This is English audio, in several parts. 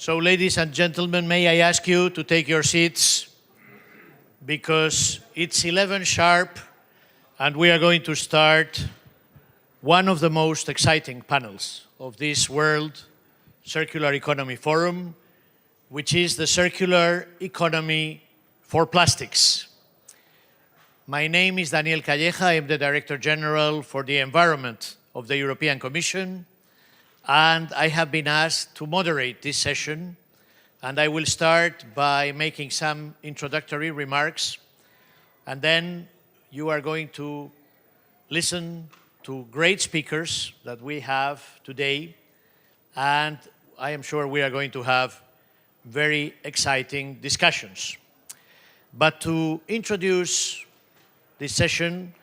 So, ladies and gentlemen, may I ask you to take your seats because it's 11 sharp and we are going to start one of the most exciting panels of this World Circular Economy Forum, which is the Circular Economy for Plastics. My name is Daniel Calleja. I am the Director General for the Environment of the European Commission, and I have been asked to moderate this session, and I will start by making some introductory remarks, and then you are going to listen to great speakers that we have today, and I am sure we are going to have very exciting discussions. But to introduce this session,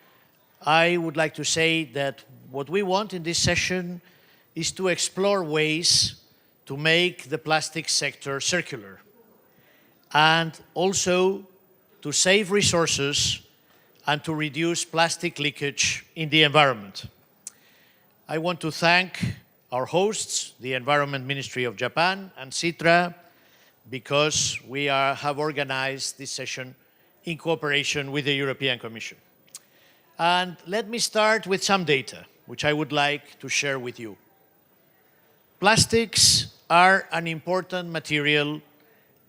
I would like to say that what we want in this session is to explore ways to make the plastic sector circular and also to save resources and to reduce plastic leakage in the environment. I want to thank our hosts, the Environment Ministry of Japan and CITRA, because we have organized this session in cooperation with the European Commission. And let me start with some data, which I would like to share with you. Plastics are an important material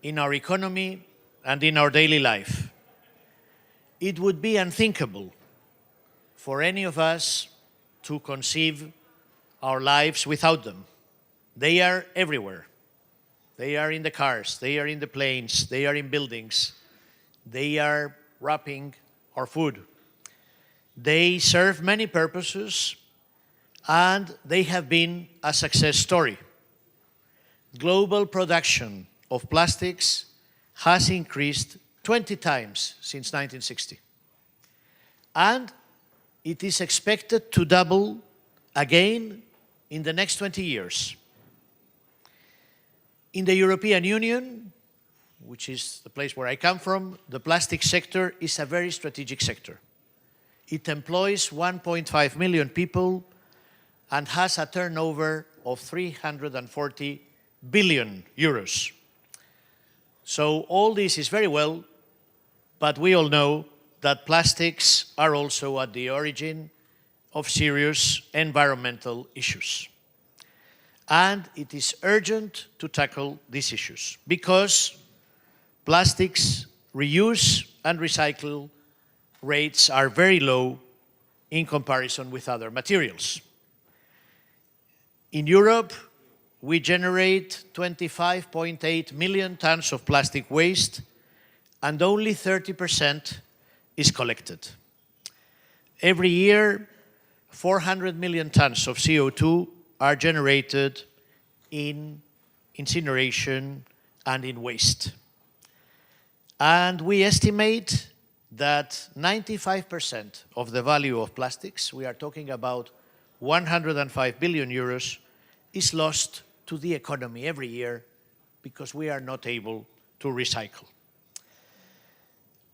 in our economy and in our daily life. It would be unthinkable for any of us to conceive our lives without them. They are everywhere. They are in the cars, they are in the planes, they are in buildings, they are wrapping our food. They serve many purposes, and they have been a success story. Global production of plastics has increased 20 times since 1960. And it is expected to double again in the next 20 years. In the European Union, which is the place where I come from, the plastic sector is a very strategic sector. It employs 1.5 million people and has a turnover of 340 billion euros. So all this is very well, but we all know that plastics are also at the origin of serious environmental issues. And it is urgent to tackle these issues because plastics reuse and recycle rates are very low in comparison with other materials. In Europe, we generate 25.8 million tons of plastic waste, and only 30% is collected. Every year, 400 million tons of CO2 are generated in incineration and in waste. And we estimate that 95% of the value of plastics, we are talking about 105 billion euros, is lost to the economy every year because we are not able to recycle.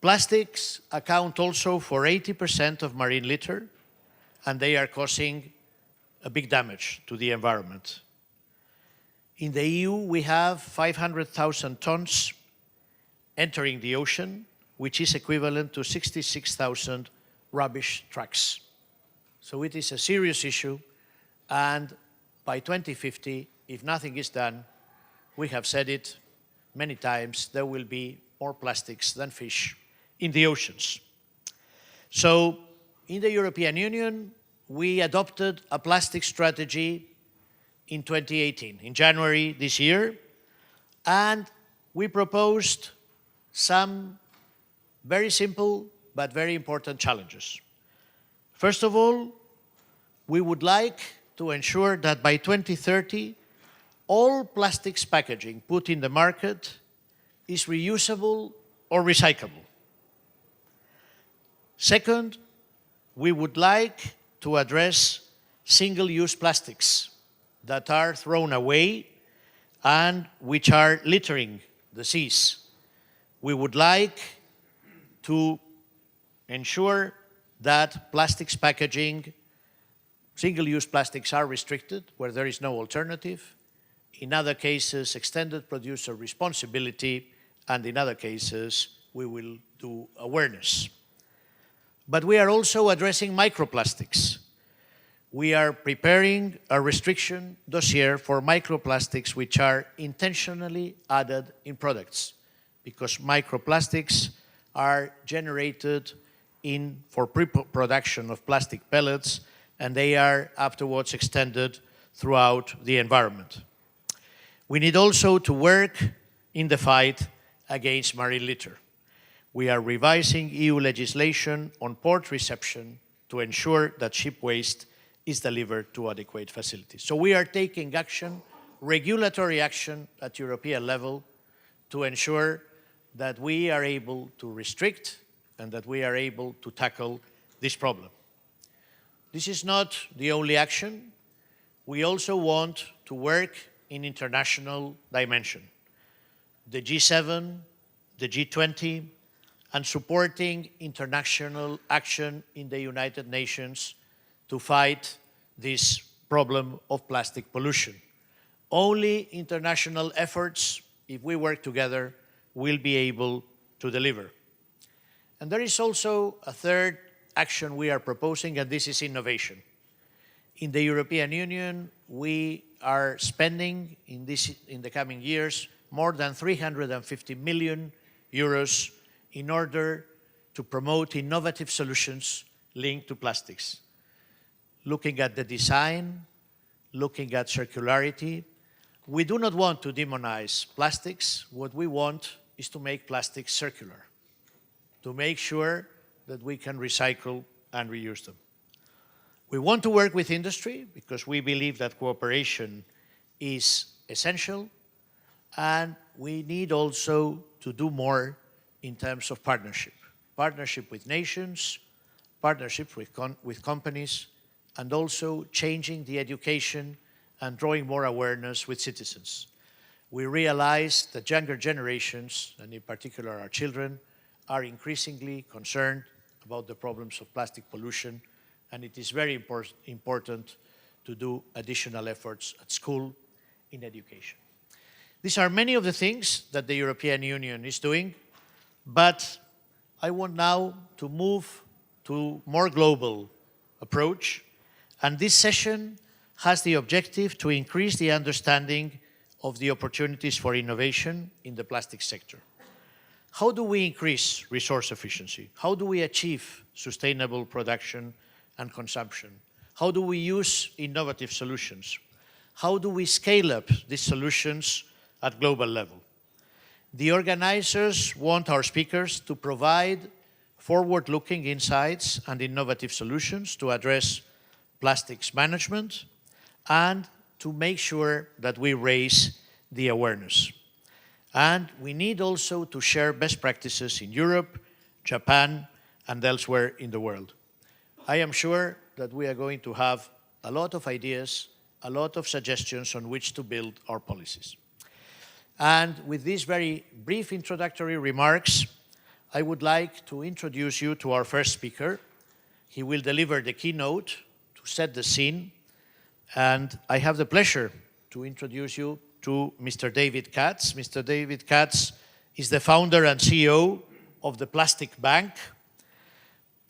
Plastics account also for 80% of marine litter, and they are causing a big damage to the environment. In the EU, we have 500,000 tons entering the ocean, which is equivalent to 66,000 rubbish trucks. So it is a serious issue, and by 2050, if nothing is done, we have said it many times, there will be more plastics than fish in the oceans. So in the European Union, we adopted a plastic strategy in 2018, in January this year, and we proposed some very simple but very important challenges. First of all, we would like to ensure that by 2030, all plastics packaging put in the market is reusable or recyclable. Second, we would like to address single-use plastics that are thrown away and which are littering the seas. We would like to ensure that plastics packaging, single-use plastics are restricted where there is no alternative. in other cases, extended producer responsibility, and in other cases, we will do awareness. But we are also addressing microplastics. We are preparing a restriction dossier for microplastics which are intentionally added in products, because microplastics are generated for pre-production of plastic pellets, and they are afterwards extended throughout the environment. We need also to work in the fight against marine litter. We are revising EU legislation on port reception to ensure that ship waste is delivered to adequate facilities. So we are taking action, regulatory action at European level, to ensure that we are able to restrict and that we are able to tackle this problem. This is not the only action. We also want to work in international dimension. The G7, the G20, and supporting international action in the United Nations to fight this problem of plastic pollution. Only international efforts, if we work together, will be able to deliver. And there is also a third action we are proposing, and this is innovation. In the European Union, we are spending in the coming years more than 350 million euros in order to promote innovative solutions linked to plastics. Looking at the design, looking at circularity. We do not want to demonize plastics. What we want is to make plastics circular, to make sure that we can recycle and reuse them. We want to work with industry because we believe that cooperation is essential, and we need also to do more in terms of partnership. Partnership with nations, partnership with companies, and also changing the education and drawing more awareness with citizens. We realize that younger generations, and in particular our children, are increasingly concerned about the problems of plastic pollution, and it is very important to do additional efforts at school in education. These are many of the things that the European Union is doing, but I want now to move to a more global approach, and this session has the objective to increase the understanding of the opportunities for innovation in the plastic sector. How do we increase resource efficiency? How do we achieve sustainable production and consumption? How do we use innovative solutions? How do we scale up these solutions at global level? The organizers want our speakers to provide forward-looking insights and innovative solutions to address plastics management and to make sure that we raise the awareness. And we need also to share best practices in Europe, Japan, and elsewhere in the world. I am sure that we are going to have a lot of ideas, a lot of suggestions on which to build our policies. And with these very brief introductory remarks, I would like to introduce you to our first speaker. He will deliver the keynote to set the scene. And I have the pleasure to introduce you to Mr. David Katz. Mr. David Katz is the founder and CEO of the Plastic Bank.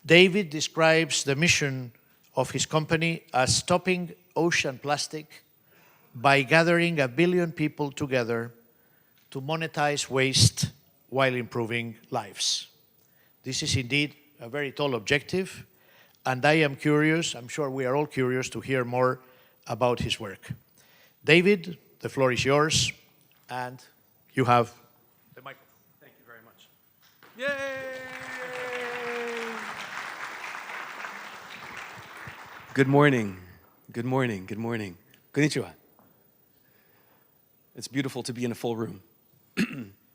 David describes the mission of his company as stopping ocean plastic by gathering 1 billion people together to monetize waste while improving lives. This is indeed a very tall objective, and I am curious, I'm sure we are all curious to hear more about his work. David, the floor is yours, and you have the microphone. Thank you very much. Yay! Good morning. Good morning. Good morning. Konnichiwa. It's beautiful to be in a full room.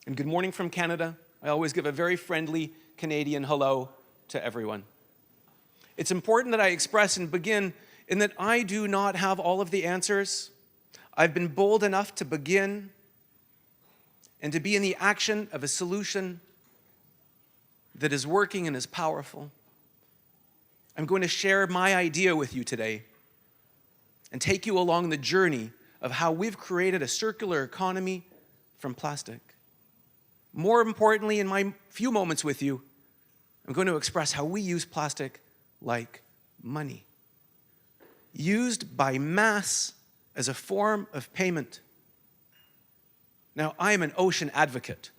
And good morning from Canada. I always give a very friendly Canadian hello to everyone. It's important that I express and begin in that I do not have all of the answers. I've been bold enough to begin and to be in the action of a solution that is working and is powerful. I'm going to share my idea with you today and take you along the journey of how we've created a circular economy from plastic. More importantly, in my few moments with you, I'm going to express how we use plastic like money, used by mass as a form of payment. Now, I am an ocean advocate.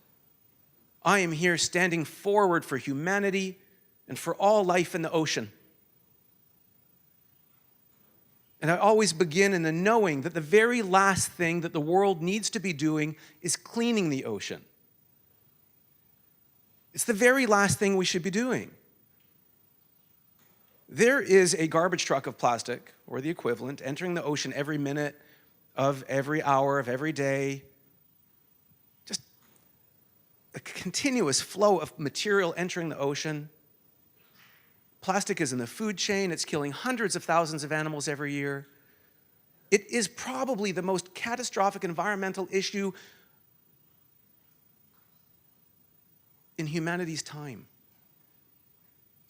I am here standing forward for humanity and for all life in the ocean. And I always begin in the knowing that the very last thing that the world needs to be doing is cleaning the ocean. It's the very last thing we should be doing. There is a garbage truck of plastic, or the equivalent, entering the ocean every minute of every hour of every day. Just a continuous flow of material entering the ocean. Plastic is in the food chain. It's killing hundreds of thousands of animals every year. It is probably the most catastrophic environmental issue in humanity's time.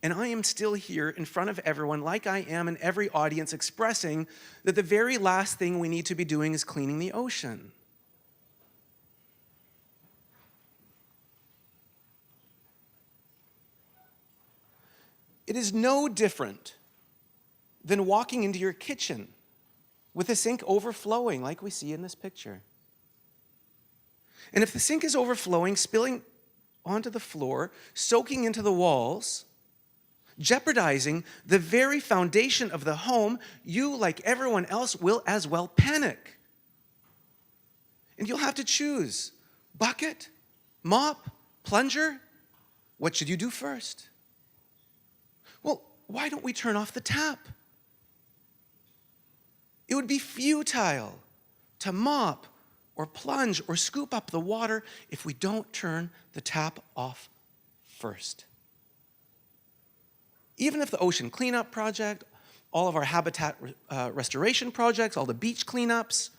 And I am still here in front of everyone, like I am in every audience, expressing that the very last thing we need to be doing is cleaning the ocean. It is no different than walking into your kitchen with the sink overflowing, like we see in this picture. And if the sink is overflowing, spilling onto the floor, soaking into the walls, jeopardizing the very foundation of the home, you, like everyone else, will as well panic. And you'll have to choose bucket, mop, plunger. What should you do first? Well, why don't we turn off the tap? It would be futile to mop or plunge or scoop up the water if we don't turn the tap off first. Even if the ocean cleanup project, all of our habitat restoration projects, all the beach cleanups,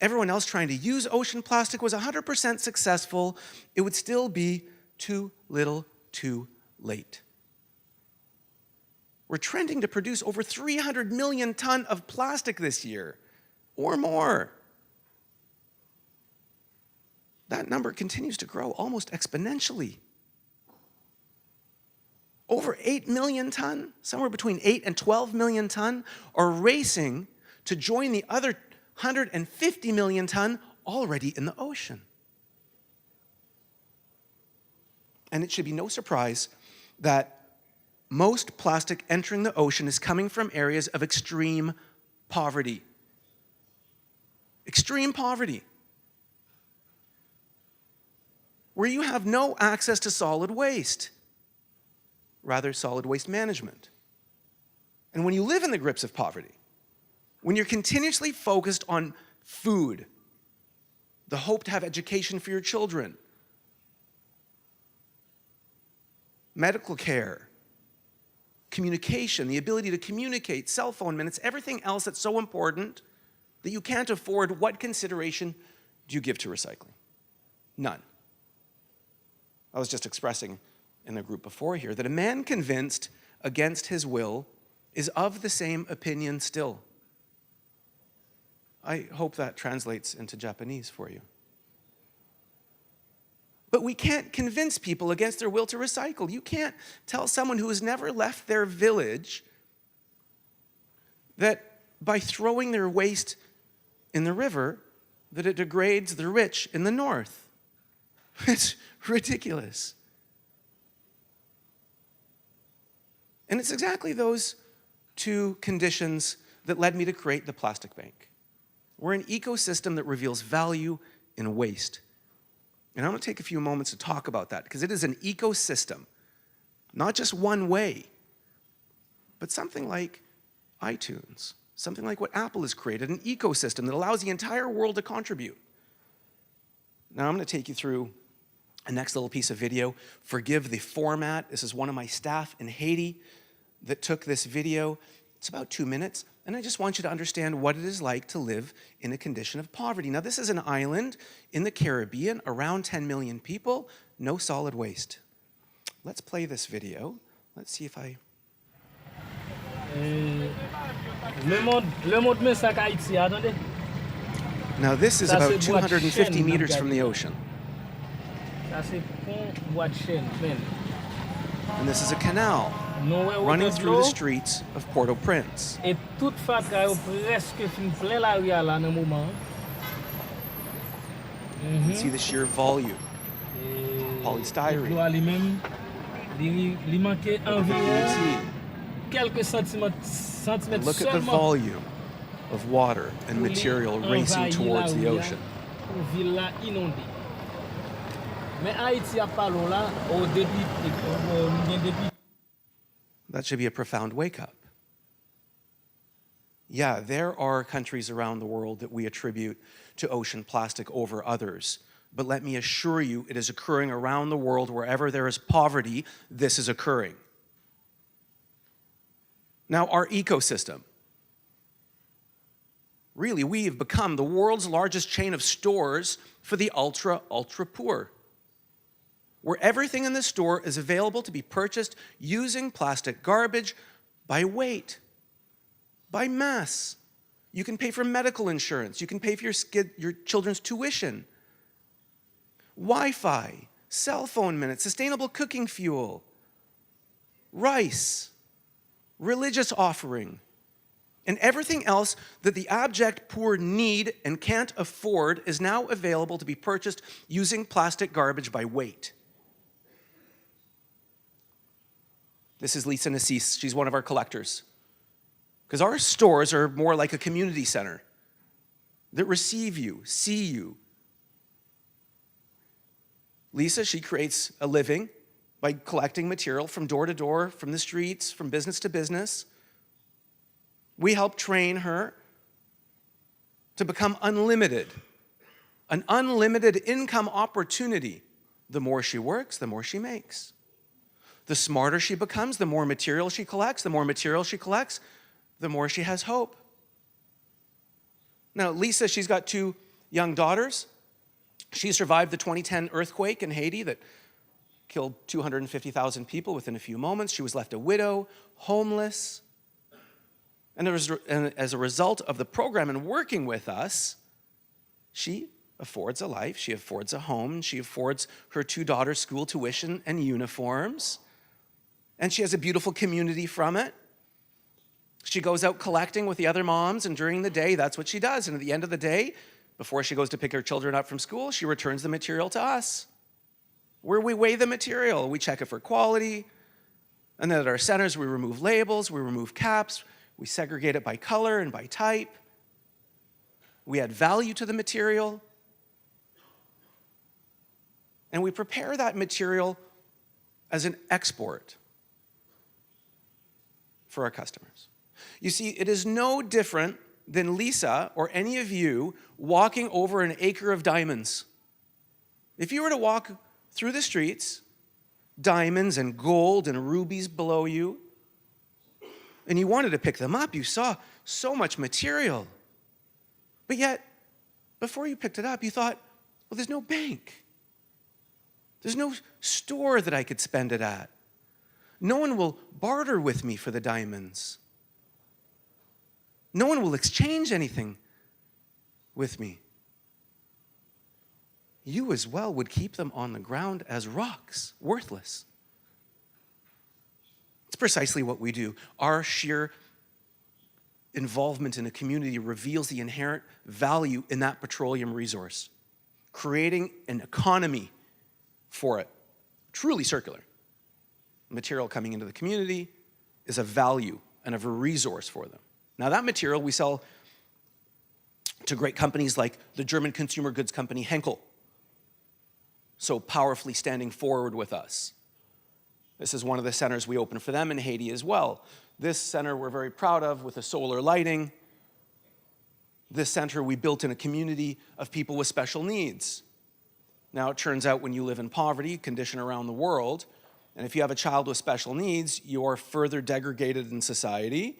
everyone else trying to use ocean plastic was 100% successful, it would still be too little, too late. We're trending to produce over 300 million tons of plastic this year, or more. That number continues to grow almost exponentially. Over 8 million tons, somewhere between 8 and 12 million tons, are racing to join the other 150 million tons already in the ocean. And it should be no surprise that most plastic entering the ocean is coming from areas of extreme poverty. Extreme poverty. Where you have no access to solid waste, rather solid waste management. And when you live in the grips of poverty, when you're continuously focused on food, the hope to have education for your children, medical care, communication, the ability to communicate, cell phone minutes, everything else that's so important that you can't afford, what consideration do you give to recycling? None. I was just expressing in the group before here that a man convinced against his will is of the same opinion still. I hope that translates into Japanese for you. But we can't convince people against their will to recycle. You can't tell someone who has never left their village that by throwing their waste in the river, that it degrades the rich in the north. It's ridiculous. And it's exactly those two conditions that led me to create the Plastic Bank. We're an ecosystem that reveals value in waste. And I want to take a few moments to talk about that, because it is an ecosystem, not just one way, but something like iTunes, something like what Apple has created, an ecosystem that allows the entire world to contribute. Now I'm going to take you through a next little piece of video. Forgive the format. This is one of my staff in Haiti that took this video. It's about 2 minutes, and I just want you to understand what it is like to live in a condition of poverty. Now, this is an island in the Caribbean, around 10 million people, no solid waste. Let's play this video. Let's see if I... Le monde met ça Haïti, attendez. Now this is Ça, about c'est bois de 250 chêne, meters nan from the gade. ocean. Ça, c'est pont bois de chêne, men. And this is a canal Nou wè running wote through the d'lo, streets of Port-au-Prince. et tout fatra yo preske fin plen la ria la nan mouman. You can see the sheer volume. Polystyrene. L'eau a li men, li manke You environ see, quelques centimètres look at the seulement volume of water and material racing towards the ocean. pour ville la inondée. Mais Haïti a pas l'eau là, au débit, débit. That should be a profound wake-up. Yeah, there are countries around the world that we attribute to ocean plastic over others. But let me assure you, it is occurring around the world. Wherever there is poverty, this is occurring. Now, our ecosystem. Really, we have become the world's largest chain of stores for the ultra poor, where everything in the store is available to be purchased using plastic garbage by weight, by mass. You can pay for medical insurance. You can pay for your children's tuition. Wi-Fi, cell phone minutes, sustainable cooking fuel, rice, religious offering, and everything else that the abject poor need and can't afford is now available to be purchased using plastic garbage by weight. This is Lisa Nassis. She's one of our collectors. Because our stores are more like a community center that receive you, see you. Lisa, she creates a living by collecting material from door to door, from the streets, from business to business. We help train her to become unlimited, an unlimited income opportunity. The more she works, the more she makes. The smarter she becomes, the more material she collects. The more material she collects, the more she has hope. Now, Lisa, she's got 2 young daughters. She survived the 2010 earthquake in Haiti that killed 250,000 people within a few moments. She was left a widow, homeless. And as a result of the program and working with us, she affords a life, she affords a home, she affords her 2 daughters school tuition and uniforms, and she has a beautiful community from it. She goes out collecting with the other moms, and during the day, that's what she does. And at the end of the day, before she goes to pick her children up from school, she returns the material to us, where we weigh the material. We check it for quality, and then at our centers, we remove labels, we remove caps, we segregate it by color and by type. We add value to the material, and we prepare that material as an export for our customers. You see, it is no different than Lisa or any of you walking over an acre of diamonds. If you were to walk through the streets, diamonds and gold and rubies below you, and you wanted to pick them up, you saw so much material. But yet, before you picked it up, you thought, well, there's no bank. There's no store that I could spend it at. No one will barter with me for the diamonds. No one will exchange anything with me. You as well would keep them on the ground as rocks, worthless. It's precisely what we do. Our sheer involvement in a community reveals the inherent value in that petroleum resource, creating an economy for it, truly circular. Material coming into the community is a value and of a resource for them. Now that material we sell to great companies like the German consumer goods company Henkel, so powerfully standing forward with us. This is one of the centers we opened for them in Haiti as well. This center we're very proud of with the solar lighting. This center we built in a community of people with special needs. Now it turns out when you live in poverty, condition around the world, and if you have a child with special needs, you're further degraded in society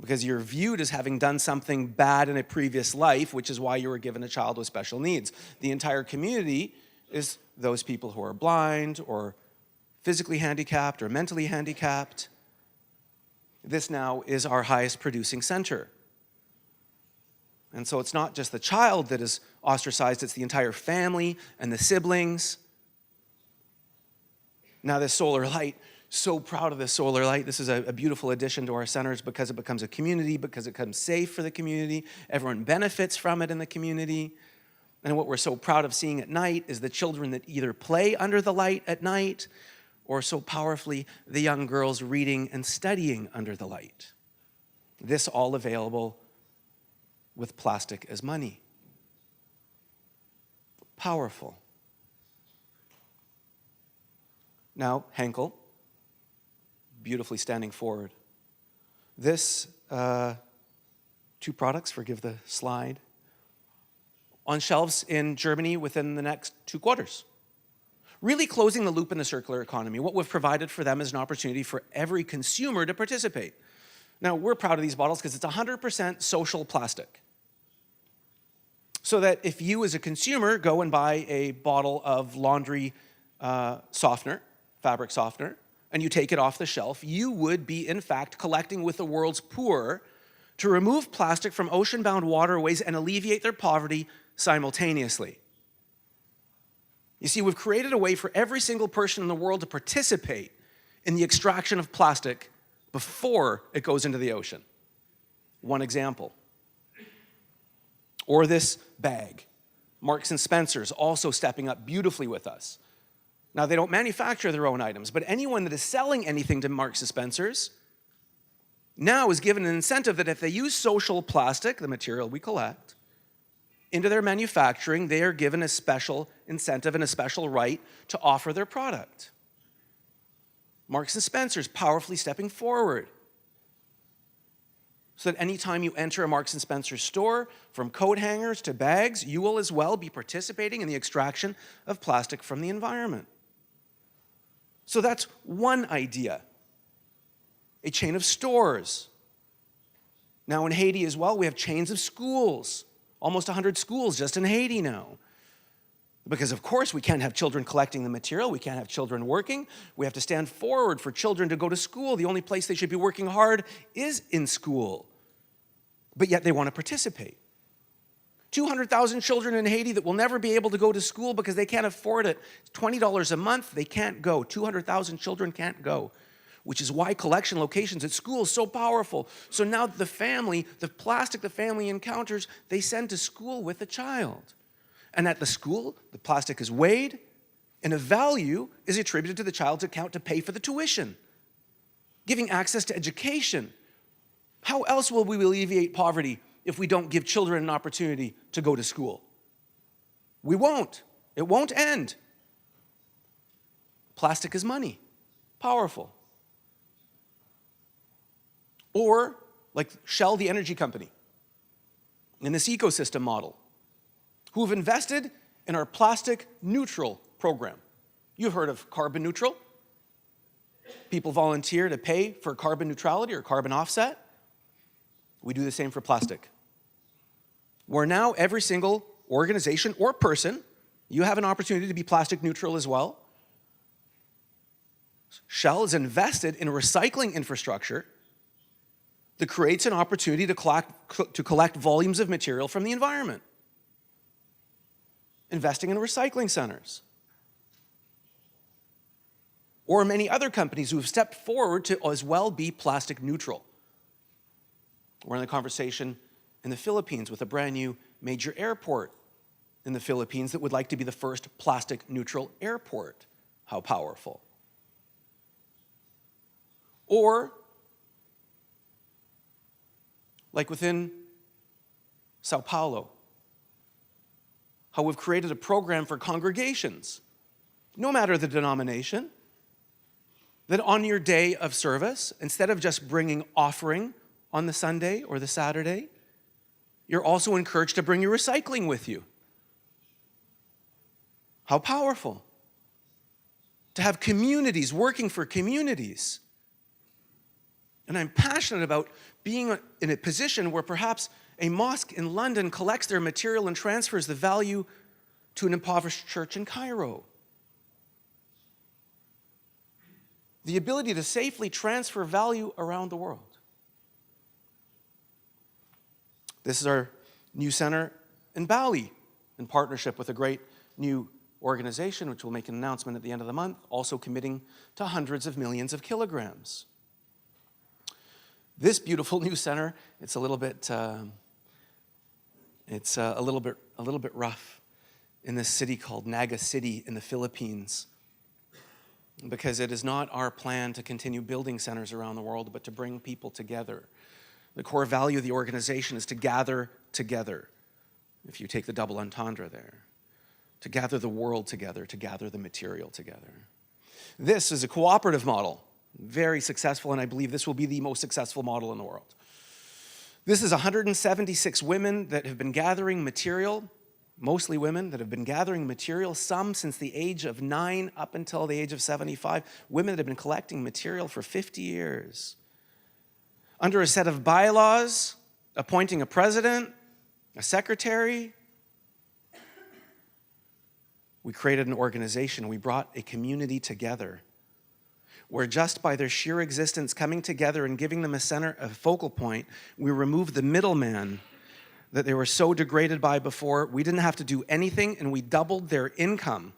because you're viewed as having done something bad in a previous life, which is why you were given a child with special needs. The entire community is those people who are blind or physically handicapped or mentally handicapped. This now is our highest producing center. And so it's not just the child that is ostracized, it's the entire family and the siblings. Now this solar light, so proud of this solar light. This is a beautiful addition to our centers because it becomes a community, because it becomes safe for the community. Everyone benefits from it in the community. And what we're so proud of seeing at night is the children that either play under the light at night or so powerfully the young girls reading and studying under the light. This all available with plastic as money. Powerful. Now, Henkel, beautifully standing forward. This, two products, forgive the slide, on shelves in Germany within the next 2 quarters. Really closing the loop in the circular economy. What we've provided for them is an opportunity for every consumer to participate. Now, we're proud of these bottles because it's 100% social plastic. So that if you as a consumer go and buy a bottle of laundry softener, fabric softener, and you take it off the shelf, you would be, in fact, collecting with the world's poor to remove plastic from ocean-bound waterways and alleviate their poverty simultaneously. You see, we've created a way for every single person in the world to participate in the extraction of plastic before it goes into the ocean. One example. Or this bag. Marks and Spencer's also stepping up beautifully with us. Now, they don't manufacture their own items, but anyone that is selling anything to Marks and Spencer's now is given an incentive that if they use social plastic, the material we collect, into their manufacturing, they are given a special incentive and a special right to offer their product. Marks and Spencer's powerfully stepping forward so that anytime you enter a Marks and Spencer's store, from coat hangers to bags, you will as well be participating in the extraction of plastic from the environment. So that's one idea. A chain of stores. Now in Haiti as well, we have chains of schools. Almost 100 schools just in Haiti now. Because of course we can't have children collecting the material, we can't have children working. We have to stand forward for children to go to school. The only place they should be working hard is in school. But yet they want to participate. 200,000 children in Haiti that will never be able to go to school because they can't afford it. $20 a month, they can't go. 200,000 children can't go. Which is why collection locations at school is so powerful. So now the family, the plastic the family encounters, they send to school with the child. And at the school, the plastic is weighed, and a value is attributed to the child's account to pay for the tuition, giving access to education. How else will we alleviate poverty if we don't give children an opportunity to go to school? We won't. It won't end. Plastic is money. Powerful. Or, like Shell, the energy company, in this ecosystem model, who have invested in our plastic neutral program. You've heard of carbon neutral. People volunteer to pay for carbon neutrality or carbon offset. We do the same for plastic. Where now every single organization or person, you have an opportunity to be plastic neutral as well. Shell is invested in a recycling infrastructure that creates an opportunity to collect volumes of material from the environment. Investing in recycling centers. Or many other companies who have stepped forward to as well be plastic neutral. We're in a conversation in the Philippines with a brand new major airport in the Philippines that would like to be the first plastic neutral airport. How powerful. Or like within Sao Paulo, how we've created a program for congregations, no matter the denomination, that on your day of service, instead of just bringing offering on the Sunday or the Saturday, you're also encouraged to bring your recycling with you. How powerful. To have communities working for communities. And I'm passionate about being in a position where perhaps a mosque in London collects their material and transfers the value to an impoverished church in Cairo. The ability to safely transfer value around the world. This is our new center in Bali in partnership with a great new organization, which will make an announcement at the end of the month, also committing to hundreds of millions of kilograms. This beautiful new center, it's a little bit rough in this city called Naga City in the Philippines, because it is not our plan to continue building centers around the world, but to bring people together. The core value of the organization is to gather together, if you take the double entendre there, to gather the world together, to gather the material together. This is a cooperative model, very successful, and I believe this will be the most successful model in the world. This is 176 women that have been gathering material, mostly women that have been gathering material, some since the age of 9 up until the age of 75, women that have been collecting material for 50 years. Under a set of bylaws, appointing a president, a secretary, we created an organization. We brought a community together where just by their sheer existence coming together and giving them a center, a focal point, we removed the middleman that they were so degraded by before. We didn't have to do anything, and we doubled their income.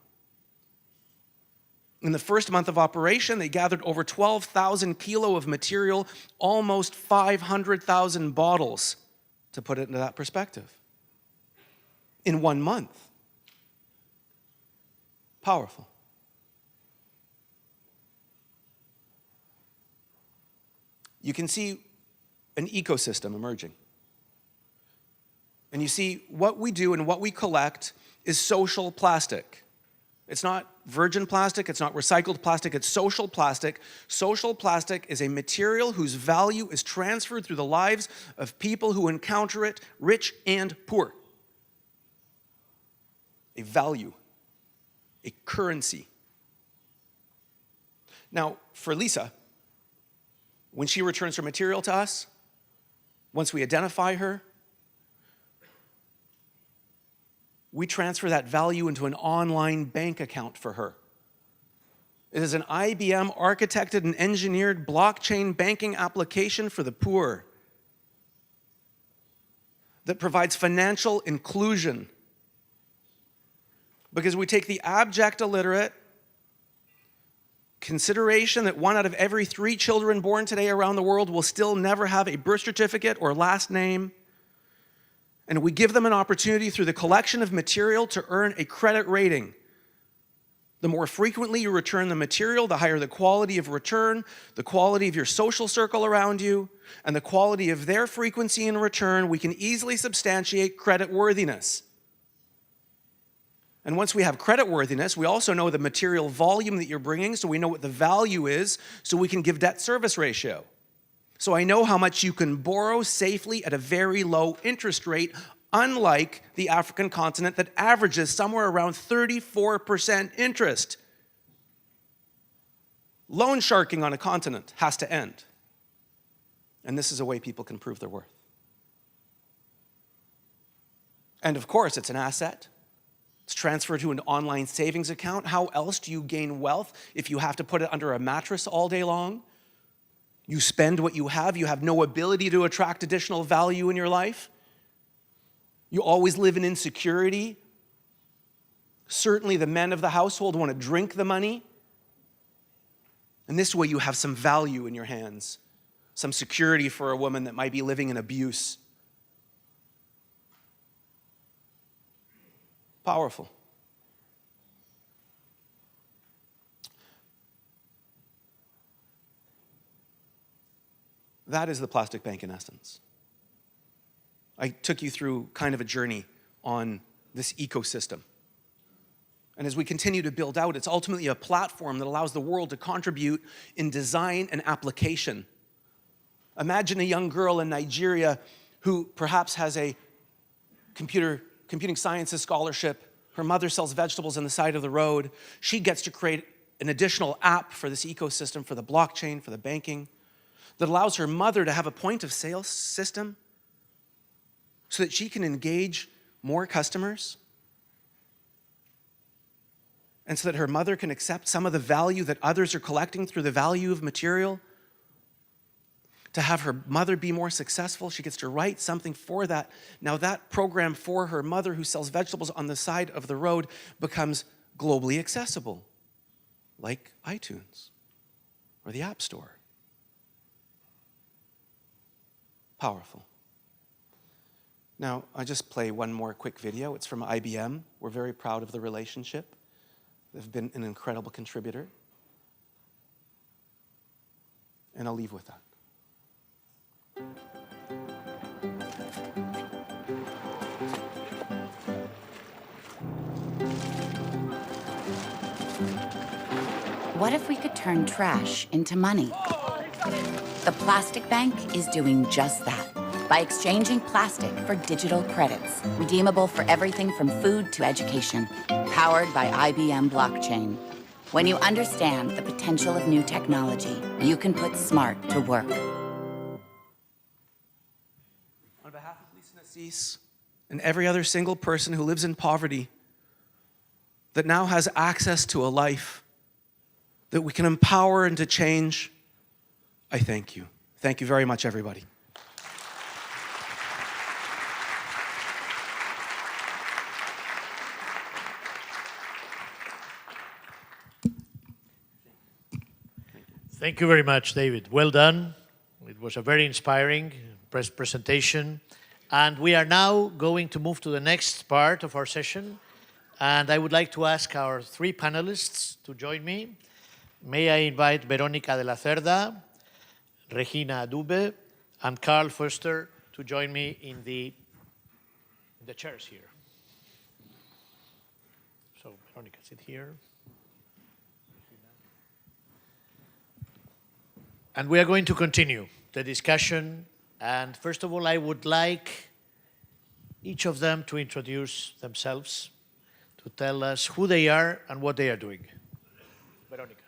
In the first month of operation, they gathered over 12,000 kilo of material, almost 500,000 bottles, to put it into that perspective, in 1 month. Powerful. You can see an ecosystem emerging. And you see what we do and what we collect is social plastic. It's not virgin plastic, it's not recycled plastic, it's social plastic. Social plastic is a material whose value is transferred through the lives of people who encounter it, rich and poor. A value, a currency. Now, for Lisa, when she returns her material to us, once we identify her, we transfer that value into an online bank account for her. It is an IBM architected and engineered blockchain banking application for the poor that provides financial inclusion. Because we take the abject illiterate, consideration that 1 out of every 3 children born today around the world will still never have a birth certificate or last name, and we give them an opportunity through the collection of material to earn a credit rating. The more frequently you return the material, the higher the quality of return, the quality of your social circle around you, and the quality of their frequency in return. We can easily substantiate creditworthiness. And once we have creditworthiness, we also know the material volume that you're bringing, so we know what the value is, so we can give debt service ratio. So I know how much you can borrow safely at a very low interest rate, unlike the African continent that averages somewhere around 34% interest. Loan sharking on a continent has to end. And this is a way people can prove their worth. And of course, it's an asset. It's transferred to an online savings account. How else do you gain wealth if you have to put it under a mattress all day long? You spend what you have no ability to attract additional value in your life. You always live in insecurity. Certainly the men of the household want to drink the money. And this way you have some value in your hands, some security for a woman that might be living in abuse. Powerful. That is the plastic bank in essence. I took you through kind of a journey on this ecosystem. And as we continue to build out, it's ultimately a platform that allows the world to contribute in design and application. Imagine a young girl in Nigeria who perhaps has a computing sciences scholarship. Her mother sells vegetables on the side of the road. She gets to create an additional app for this ecosystem, for the blockchain, for the banking, that allows her mother to have a point of sale system so that she can engage more customers, and so that her mother can accept some of the value that others are collecting through the value of material. to have her mother be more successful. She gets to write something for that. Now that program for her mother who sells vegetables on the side of the road becomes globally accessible, like iTunes or the App Store. Powerful. Now, I'll just play one more quick video. It's from IBM. We're very proud of the relationship. They've been an incredible contributor. And I'll leave with that. What if we could turn trash into money? The Plastic Bank is doing just that by exchanging plastic for digital credits, redeemable for everything from food to education, powered by IBM blockchain. When you understand the potential of new technology, you can put smart to work. On behalf of Lisa Nassis and every other single person who lives in poverty that now has access to a life that we can empower and to change, I thank you. Thank you very much, everybody. Thank you very much, David. Well done. It was a very inspiring presentation. And we are now going to move to the next part of our session. And I would like to ask our three panelists to join me. May I invite Veronica de la Cerda, Lagina Dube, and Carl Foster to join me in the chairs here. So, Veronica, sit here. And we are going to continue the discussion. And first of all, I would like each of them to introduce themselves, to tell us who they are and what they are doing. Veronica.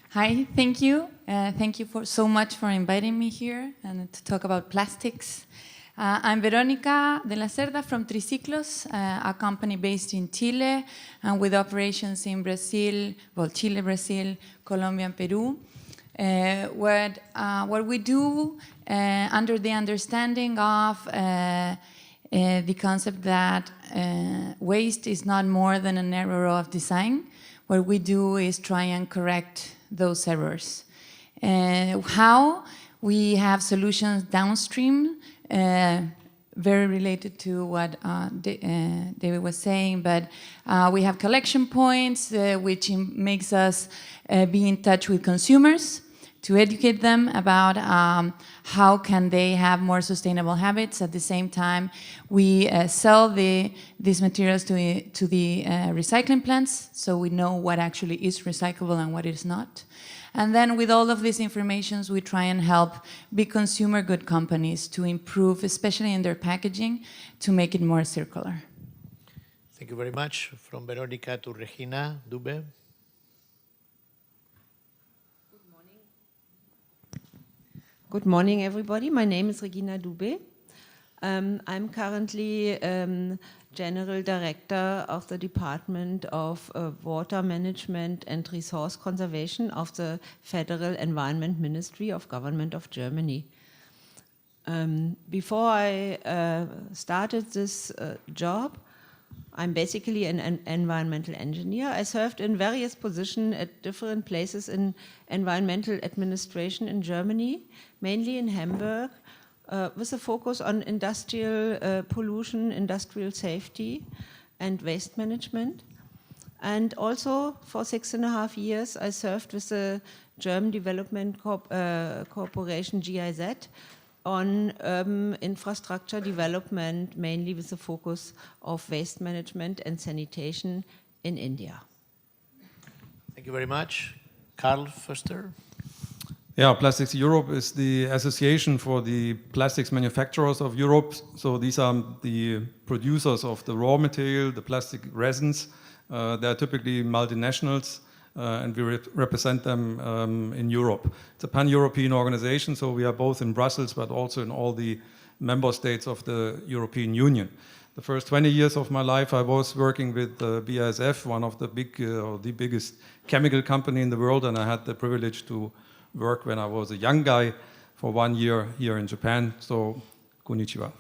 Hi, thank you. Thank you so much for inviting me here and to talk about plastics. I'm Veronica de la Cerda from Triciclos, a company based in Chile and with operations in Brazil, well, Chile, Brazil, Colombia, and Peru. What we do under the understanding of the concept that waste is not more than an error of design, what we do is try and correct those errors. How? We have solutions downstream, very related to what David was saying, but we have collection points, which makes us be in touch with consumers to educate them about how can they have more sustainable habits. At the same time, we sell these materials to the recycling plants, so we know what actually is recyclable and what is not. And then with all of these informations, we try and help big consumer good companies to improve, especially in their packaging, to make it more circular. Thank you very much. From Veronica to Lagina Dube. Good morning, everybody. My name is Lagina Dube. I'm currently General Director of the Department of Water Management and Resource Conservation of the Federal Environment Ministry of Government of Germany. Before I started this job, I'm basically an environmental engineer. I served in various positions at different places in environmental administration in Germany, mainly in Hamburg, with a focus on industrial pollution, industrial safety, and waste management. And also for 6.5 years, I served with the German Development Corporation, GIZ, on urban infrastructure development, mainly with the focus of waste management and sanitation in India. Thank you very much. Carl Foster. Yeah, Plastics Europe is the association for the plastics manufacturers of Europe. So these are the producers of the raw material, the plastic resins. They are typically multinationals, and we represent them in Europe. It's a pan-European organization, so we are both in Brussels, but also in all the member states of the European Union. The first 20 years of my life, I was working with BASF, one of the the biggest chemical company in the world, and I had the privilege to work when I was a young guy for 1 year here in Japan. So, konnichiwa.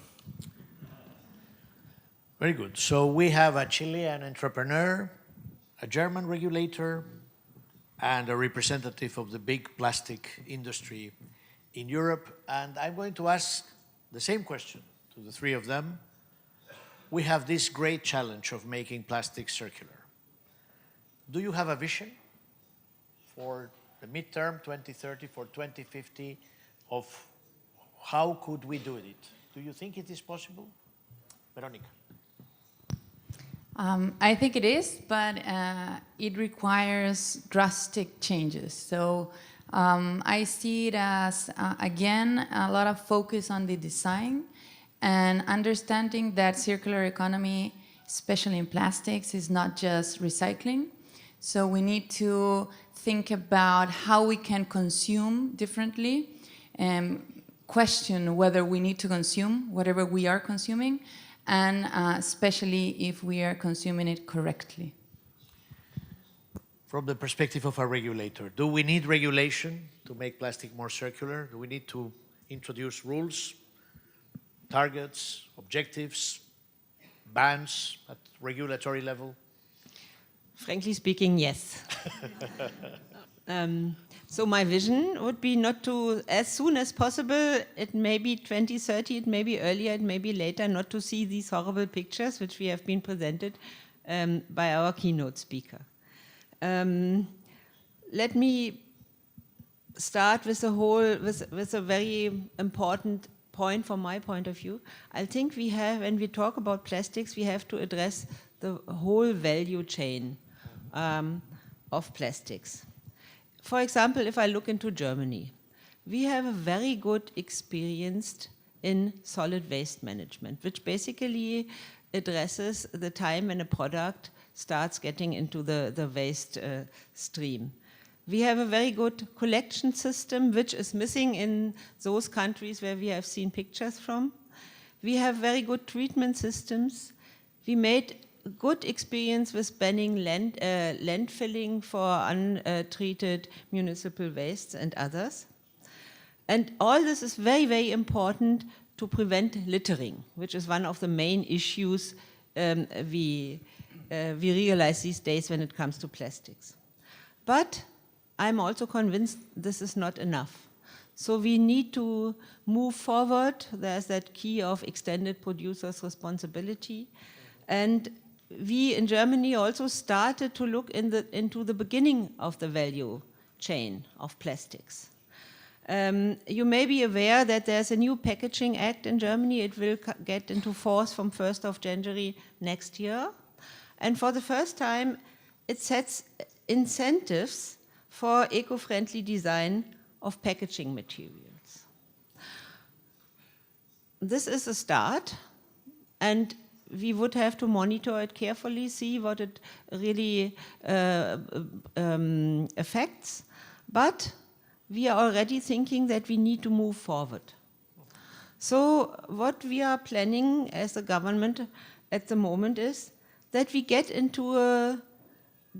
Very good. So we have a Chilean entrepreneur, a German regulator, and a representative of the big plastic industry in Europe. And I'm going to ask the same question to the three of them. We have this great challenge of making plastic circular. Do you have a vision for the midterm, 2030, for 2050, of how could we do it? Do you think it is possible? Veronica. I think it is, but it requires drastic changes. So I see it as, again, a lot of focus on the design and understanding that circular economy, especially in plastics, is not just recycling. So we need to think about how we can consume differently and question whether we need to consume whatever we are consuming, and especially if we are consuming it correctly. From the perspective of a regulator, do we need regulation to make plastic more circular? Do we need to introduce rules, targets, objectives, bans at regulatory level? Frankly speaking, yes. So my vision would be not to, as soon as possible, it may be 2030, it may be earlier, it may be later, not to see these horrible pictures which we have been presented by our keynote speaker. Let me start with a very important point from my point of view. I think we have, when we talk about plastics, we have to address the whole value chain of plastics. For example, if I look into Germany, we have a very good experience in solid waste management, which basically addresses the time when a product starts getting into the waste stream. We have a very good collection system, which is missing in those countries where we have seen pictures from. We have very good treatment systems. We made good experience with banning landfilling for untreated municipal wastes and others. And all this is very, very important to prevent littering, which is one of the main issues we realize these days when it comes to plastics. But I'm also convinced this is not enough. So we need to move forward. There's that key of extended producer's responsibility. And we in Germany also started to look into the beginning of the value chain of plastics. You may be aware that there's a new packaging act in Germany. It will get into force from 1st of January next year. And for the first time, it sets incentives for eco-friendly design of packaging materials. This is a start, and we would have to monitor it carefully, see what it really affects. But we are already thinking that we need to move forward. So what we are planning as a government at the moment is that we get into a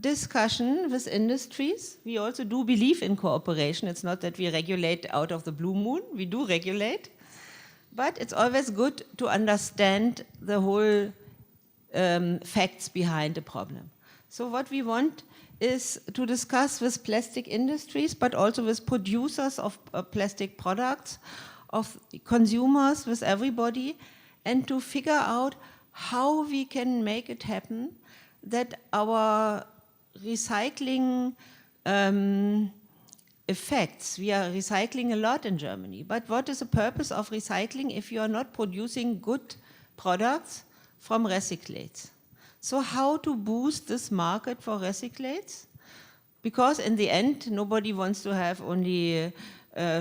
discussion with industries. We also do believe in cooperation. It's not that we regulate out of the blue moon. We do regulate. But it's always good to understand the whole facts behind the problem. So what we want is to discuss with plastic industries, but also with producers of plastic products, of consumers, with everybody, and to figure out how we can make it happen that our recycling effects. We are recycling a lot in Germany, but what is the purpose of recycling if you are not producing good products from recyclates? So how to boost this market for recyclates? Because in the end, nobody wants to have only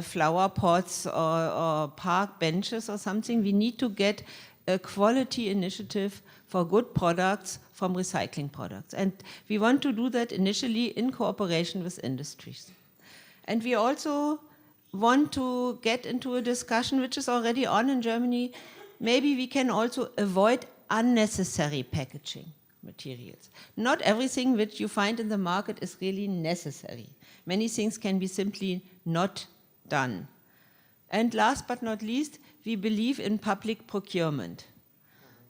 flower pots or park benches or something. We need to get a quality initiative for good products from recycling products. And we want to do that initially in cooperation with industries. And we also want to get into a discussion which is already on in Germany. Maybe we can also avoid unnecessary packaging materials. Not everything which you find in the market is really necessary. Many things can be simply not done. And last but not least, we believe in public procurement.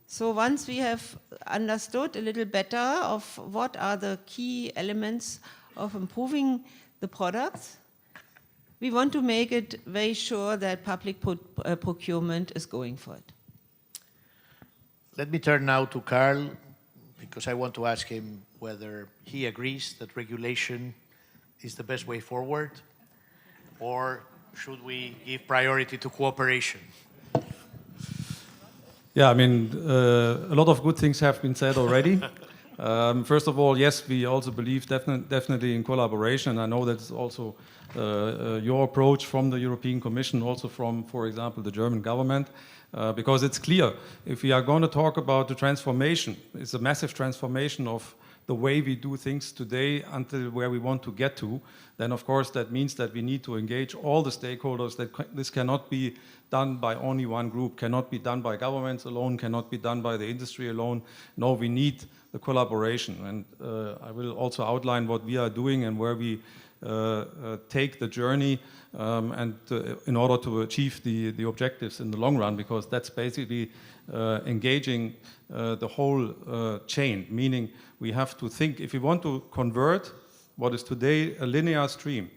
So once we have understood a little better of what are the key elements of improving the products, we want to make it very sure that public procurement is going for it. Let me turn now to Carl, because I want to ask him whether he agrees that regulation is the best way forward, or should we give priority to cooperation? Yeah, I mean, a lot of good things have been said already. First of all, yes, we also believe definitely in collaboration. I know that's also your approach from the European Commission, also from, for example, the German government, because it's clear, if we are going to talk about the transformation, it's a massive transformation of the way we do things today until where we want to get to, then of course that means that we need to engage all the stakeholders. That this cannot be done by only one group, cannot be done by governments alone, cannot be done by the industry alone. No, we need the collaboration. And I will also outline what we are doing and where we take the journey in order to achieve the objectives in the long run, because that's basically engaging the whole chain, meaning we have to think, if we want to convert what is today a linear stream,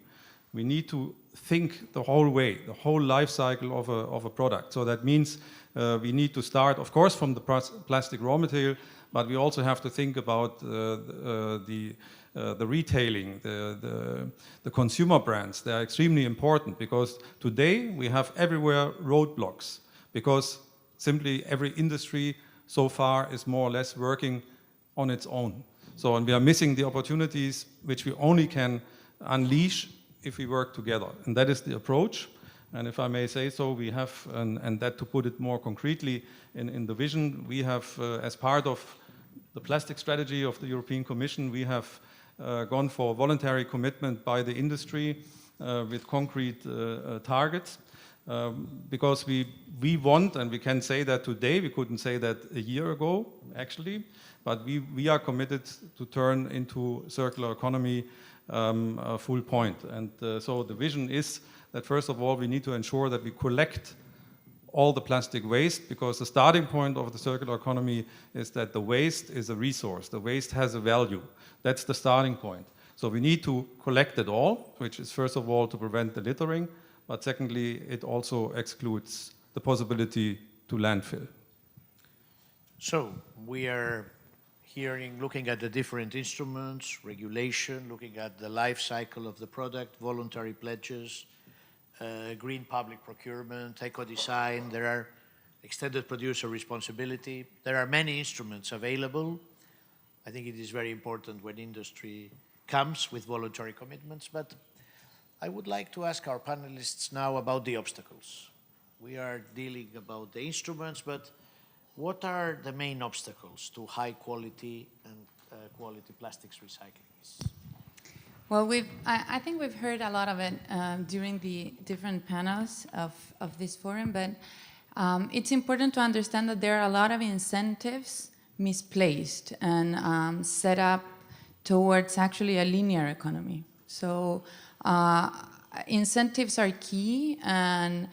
we need to think the whole way, the whole life cycle of a product. So that means we need to start, of course, from the plastic raw material, but we also have to think about the retailing, the consumer brands. They are extremely important, because today we have everywhere roadblocks, because simply every industry so far is more or less working on its own. So, and we are missing the opportunities which we only can unleash if we work together. And that is the approach. And if I may say so, we have, and that to put it more concretely in the vision, we have, as part of the plastic strategy of the European Commission, we have gone for voluntary commitment by the industry with concrete targets. Because we want, and we can say that today, we couldn't say that a year ago, actually, but we are committed to turn into circular economy a full point. And so the vision is that, first of all, we need to ensure that we collect all the plastic waste, because the starting point of the circular economy is that the waste is a resource. The waste has a value. That's the starting point. So we need to collect it all, which is, first of all, to prevent the littering, but secondly, it also excludes the possibility to landfill. So we are looking at the different instruments, regulation, looking at the life cycle of the product, voluntary pledges, green public procurement, eco-design. There are extended producer responsibility. There are many instruments available. I think it is very important when industry comes with voluntary commitments, but I would like to ask our panelists now about the obstacles. We are dealing about the instruments, but what are the main obstacles to high quality and quality plastics recycling? Well, I think we've heard a lot of it during the different panels of this forum, but it's important to understand that there are a lot of incentives misplaced and set up towards actually a linear economy. So incentives are key, and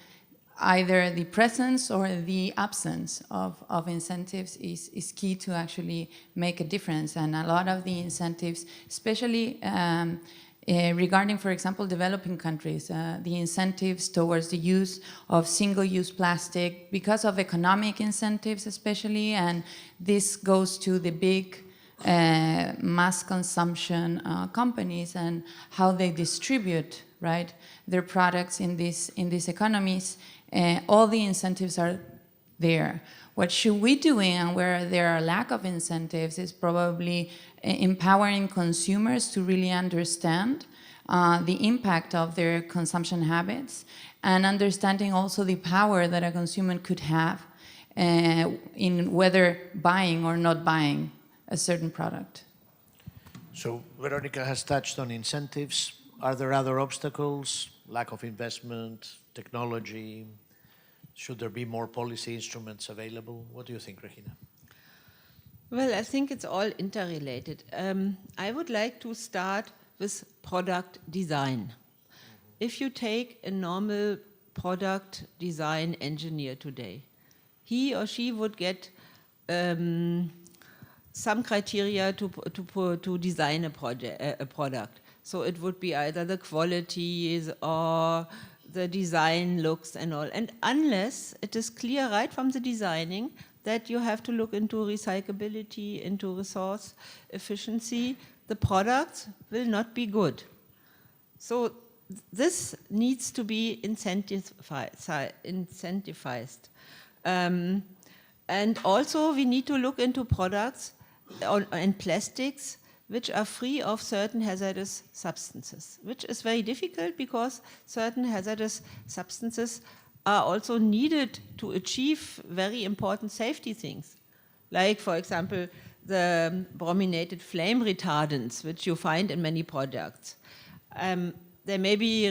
either the presence or the absence of incentives is key to actually make a difference. And a lot of the incentives, especially regarding, for example, developing countries, the incentives towards the use of single-use plastic, because of economic incentives especially, and this goes to the big mass consumption companies and how they distribute, right, their products in these economies. All the incentives are there. What should we do, and where there are lack of incentives, is probably empowering consumers to really understand the impact of their consumption habits, and understanding also the power that a consumer could have in whether buying or not buying a certain product. So Veronica has touched on incentives. Are there other obstacles? Lack of investment, technology? Should there be more policy instruments available? What do you think, Regina? Well, I think it's all interrelated. I would like to start with product design. If you take a normal product design engineer today. He or she would get some criteria to design a product. So it would be either the qualities or the design looks and all. And unless it is clear right from the designing that you have to look into recyclability, into resource efficiency, the product will not be good. So this needs to be incentivized. And also we need to look into products and plastics which are free of certain hazardous substances, which is very difficult because certain hazardous substances are also needed to achieve very important safety things. Like, for example, the brominated flame retardants, which you find in many products. They may be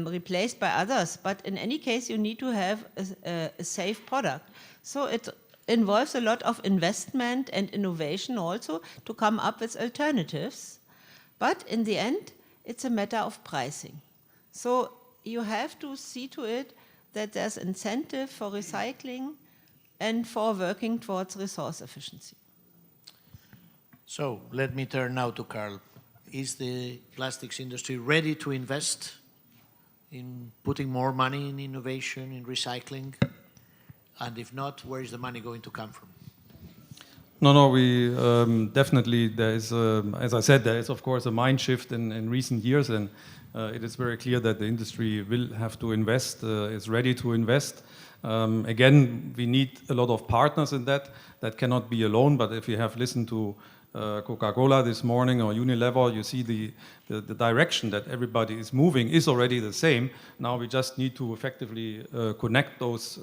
replaced by others, but in any case, you need to have a safe product. So it involves a lot of investment and innovation also to come up with alternatives. But in the end, it's a matter of pricing. So you have to see to it that there's incentive for recycling and for working towards resource efficiency. So let me turn now to Carl. Is the plastics industry ready to invest in putting more money in innovation, in recycling? And if not, where is the money going to come from? No, we definitely, there is, as I said, there is of course a mind shift in recent years, and it is very clear that the industry will have to invest, is ready to invest. Again, we need a lot of partners in that. That cannot be alone, but if you have listened to Coca-Cola this morning or Unilever, you see the direction that everybody is moving is already the same. Now we just need to effectively connect those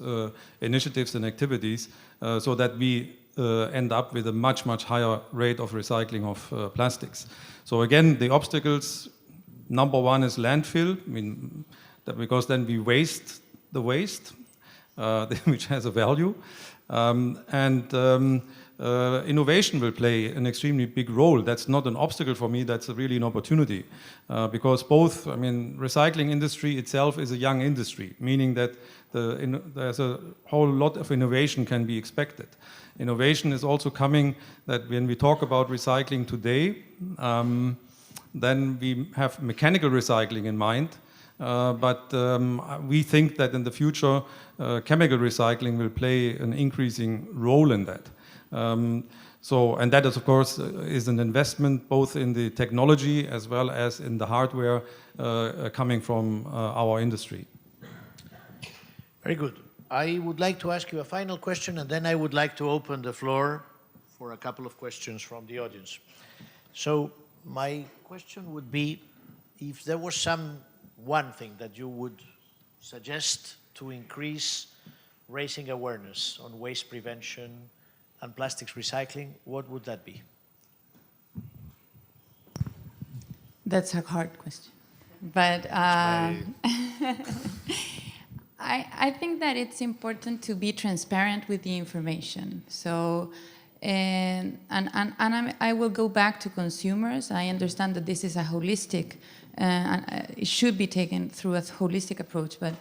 initiatives and activities so that we end up with a much, much higher rate of recycling of plastics. So again, the obstacles, number one is landfill, because then we waste the waste, which has a value. Innovation will play an extremely big role. That's not an obstacle for me, that's really an opportunity. Because both, recycling industry itself is a young industry, meaning that there's a whole lot of innovation can be expected. Innovation is also coming that when we talk about recycling today, then we have mechanical recycling in mind. But we think that in the future, chemical recycling will play an increasing role in that. And that is, of course, is an investment both in the technology as well as in the hardware coming from our industry. Very good. I would like to ask you a final question, and then I would like to open the floor for a couple of questions from the audience. So my question would be, if there was one thing that you would suggest to increase raising awareness on waste prevention and plastics recycling, what would that be? That's a hard question. But I think that it's important to be transparent with the information. So, I will go back to consumers. I understand that this is a holistic, it should be taken through a holistic approach, but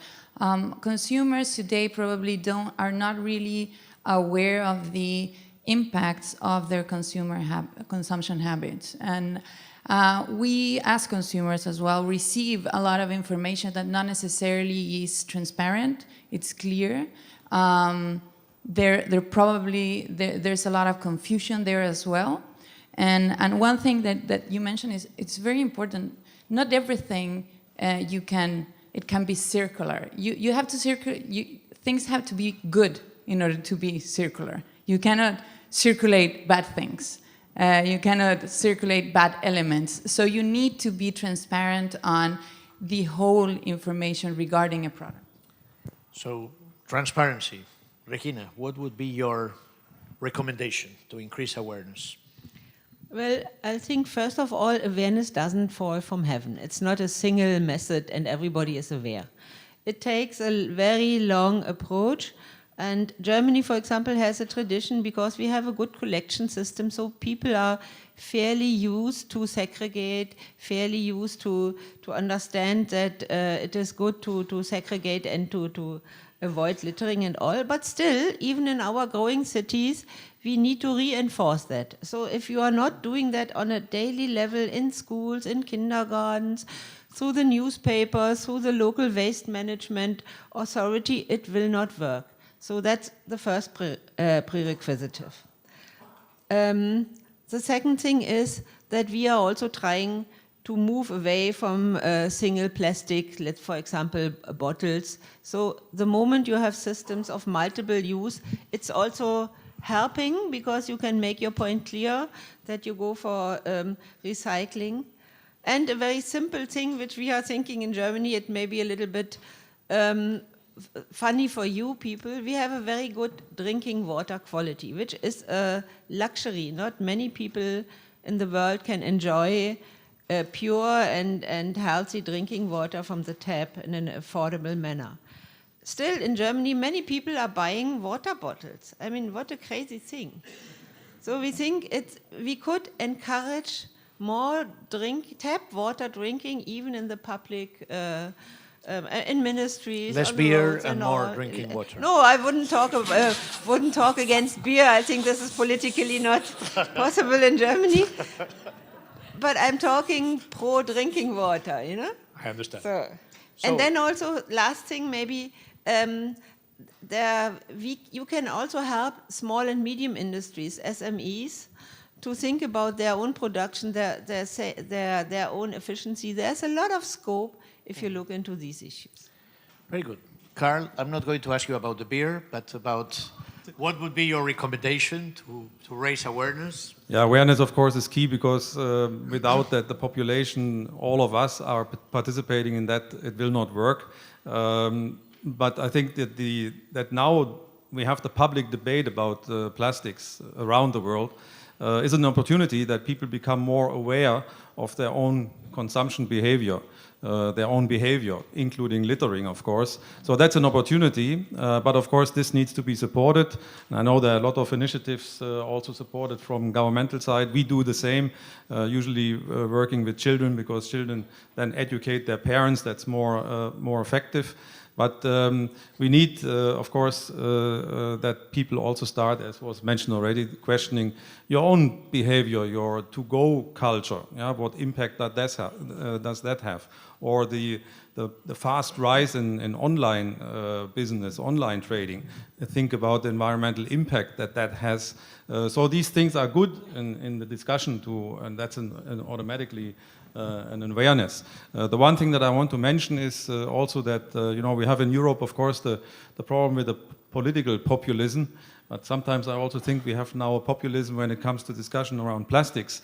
consumers today probably are not really aware of the impacts of their consumption habits. And we, as consumers as well, receive a lot of information that not necessarily is transparent, it's clear. There's a lot of confusion there as well. And one thing that you mentioned is it's very important. Not everything it can be circular. You have to things have to be good in order to be circular. You cannot circulate bad things. You cannot circulate bad elements. So you need to be transparent on the whole information regarding a product. So transparency. Regina, what would be your recommendation to increase awareness? Well, I think first of all, awareness doesn't fall from heaven. It's not a single method and everybody is aware. It takes a very long approach And Germany, for example, has a tradition because we have a good collection system, so people are fairly used to segregate, fairly used to understand that it is good to segregate and to avoid littering and all. But still, even in our growing cities, we need to reinforce that. So if you are not doing that on a daily level in schools, in kindergartens, through the newspapers, through the local waste management authority, it will not work. So that's the first prerequisite. The second thing is that we are also trying to move away from single plastic, for example, bottles. So the moment you have systems of multiple use, it's also helping because you can make your point clear that you go for recycling. And a very simple thing which we are thinking in Germany, it may be a little bit funny for you people, we have a very good drinking water quality, which is a luxury. Not many people in the world can enjoy pure and healthy drinking water from the tap in an affordable manner. Still, in Germany, many people are buying water bottles. I mean, what a crazy thing. So we think we could encourage more tap water drinking, even in the public in ministries. Less beer and more drinking water. No, I wouldn't talk against beer. I think this is politically not possible in Germany. But I'm talking pro drinking water, you know? I understand. And then also, last thing maybe, you can also help small and medium industries, SMEs, to think about their own production, their own efficiency. There's a lot of scope if you look into these issues. Very good. Carl, I'm not going to ask you about the beer, but about what would be your recommendation to raise awareness? Yeah, awareness, of course, is key because without that, the population, all of us are participating in that, it will not work. But I think that now we have the public debate about plastics around the world is an opportunity that people become more aware of their own consumption behavior. Their own behavior, including littering, of course. So that's an opportunity, but of course this needs to be supported. And I know there are a lot of initiatives also supported from governmental side. We do the same, usually working with children because children then educate their parents. That's more effective. But we need, of course, that people also start, as was mentioned already, questioning your own behavior, your to-go culture. Yeah, what impact does that have? Or the fast rise in online business, online trading. Think about the environmental impact that has. So these things are good in the discussion and that's automatically an awareness. The one thing that I want to mention is also that we have in Europe, of course, the problem with the political populism. But sometimes I also think we have now a populism when it comes to discussion around plastics,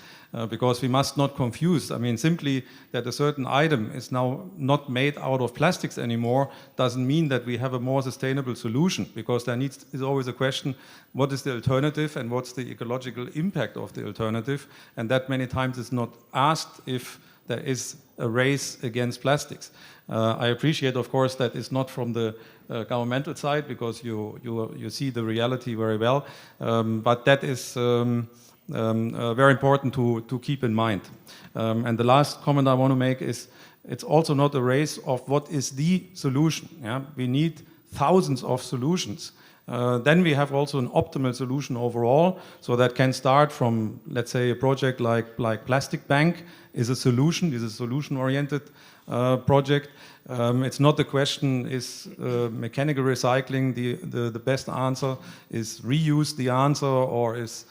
because we must not confuse. I mean, simply that a certain item is now not made out of plastics anymore doesn't mean that we have a more sustainable solution, because there is always a question, what is the alternative and what's the ecological impact of the alternative? And that many times is not asked if there is a race against plastics. I appreciate, of course, that it's not from the governmental side because you see the reality very well, but that is very important to keep in mind. And the last comment I want to make is it's also not a race of what is the solution. Yeah? We need thousands of solutions. Then we have also an optimal solution overall, so that can start from, let's say, a project like Plastic Bank is a solution-oriented project. It's not the question, is mechanical recycling the best answer, is reuse the answer, or is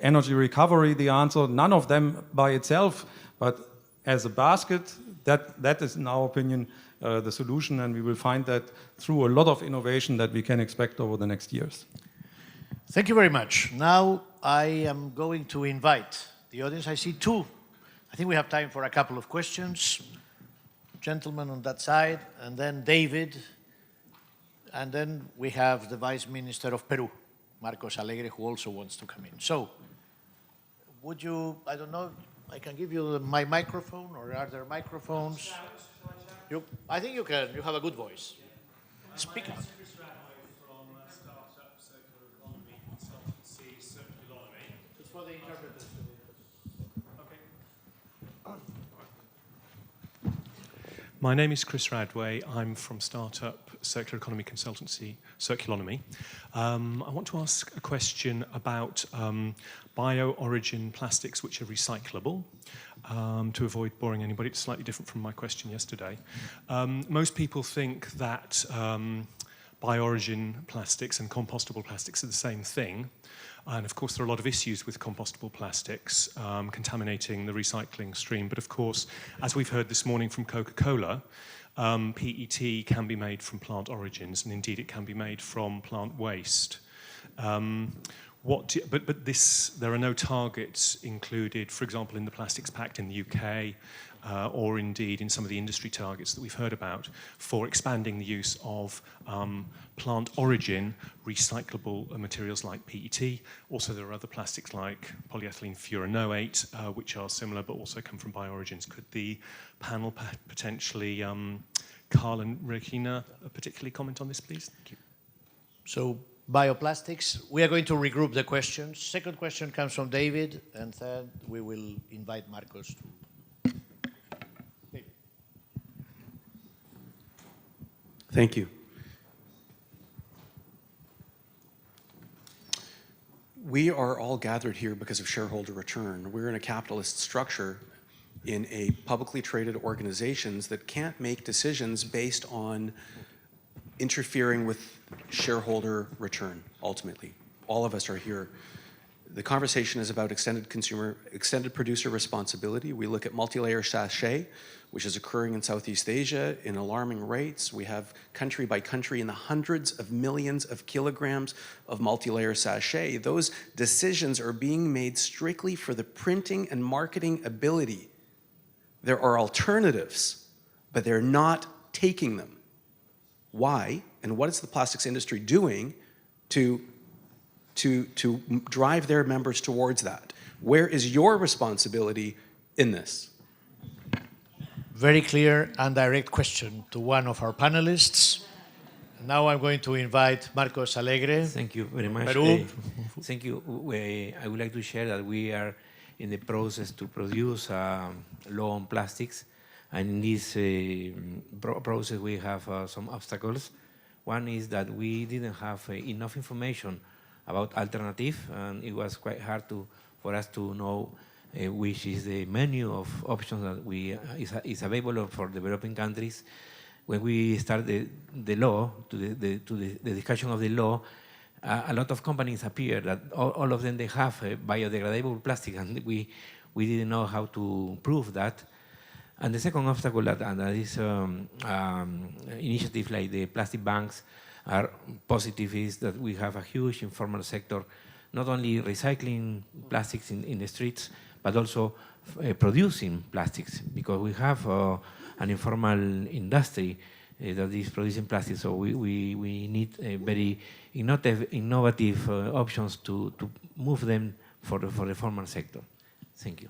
energy recovery the answer? None of them by itself, but as a basket, that is, in our opinion, the solution, and we will find that through a lot of innovation that we can expect over the next years. Thank you very much. Now I am going to invite the audience. I see two. I think we have time for a couple of questions. Gentleman on that side, and then David, and then we have the Vice Minister of Peru, Marcos Alegre, who also wants to come in. So, would you, I don't know, I can give you my microphone, or are there microphones? I think you can. You have a good voice. Speak up. the interpreters. My name is Chris Radway. I'm from startup circular economy consultancy, Circulonomy. I want to ask a question about bio-origin plastics which are recyclable. To avoid boring anybody, it's slightly different from my question yesterday. Most people think that bio-origin plastics and compostable plastics are the same thing. And of course, there are a lot of issues with compostable plastics contaminating the recycling stream. But of course, as we've heard this morning from Coca-Cola, PET can be made from plant origins, and indeed it can be made from plant waste. There are no targets included, for example, in the Plastics Pact in the UK, or indeed in some of the industry targets that we've heard about, for expanding the use of plant origin recyclable materials like PET. Also, there are other plastics like polyethylene furanoate, which are similar but also come from bioorigins. Could the panel potentially, Carl and Regina, particularly comment on this, please? Thank you. So, bioplastics, we are going to regroup the questions. Second question comes from David, and third, we will invite Marcos to... Thank you. We are all gathered here because of shareholder return. We're in a capitalist structure in a publicly traded organizations that can't make decisions based on interfering with shareholder return, ultimately. All of us are here. The conversation is about extended producer responsibility. We look at multi-layer sachet, which is occurring in Southeast Asia in alarming rates. We have country by country in the hundreds of millions of kilograms of multi-layer sachet. Those decisions are being made strictly for the printing and marketing ability. There are alternatives, but they're not taking them. Why? And what is the plastics industry doing to drive their members towards that? Where is your responsibility in this? Very clear and direct question to one of our panelists. Now I'm going to invite Marcos Alegre. Thank you very much. Peru. Thank you. I would like to share that we are in the process to produce law on plastics. And in this process, we have some obstacles. One is that we didn't have enough information about alternative, and it was quite hard for us to know which is the menu of options that is available for developing countries. When we started the law, the discussion of the law, a lot of companies appear that all of them they have biodegradable plastic, and we didn't know how to prove that. And the second obstacle that is initiative like the plastic banks are positive is that we have a huge informal sector, not only recycling plastics in the streets, but also producing plastics, because we have an informal industry that is producing plastics. So we need very innovative options to move them for the formal sector. Thank you.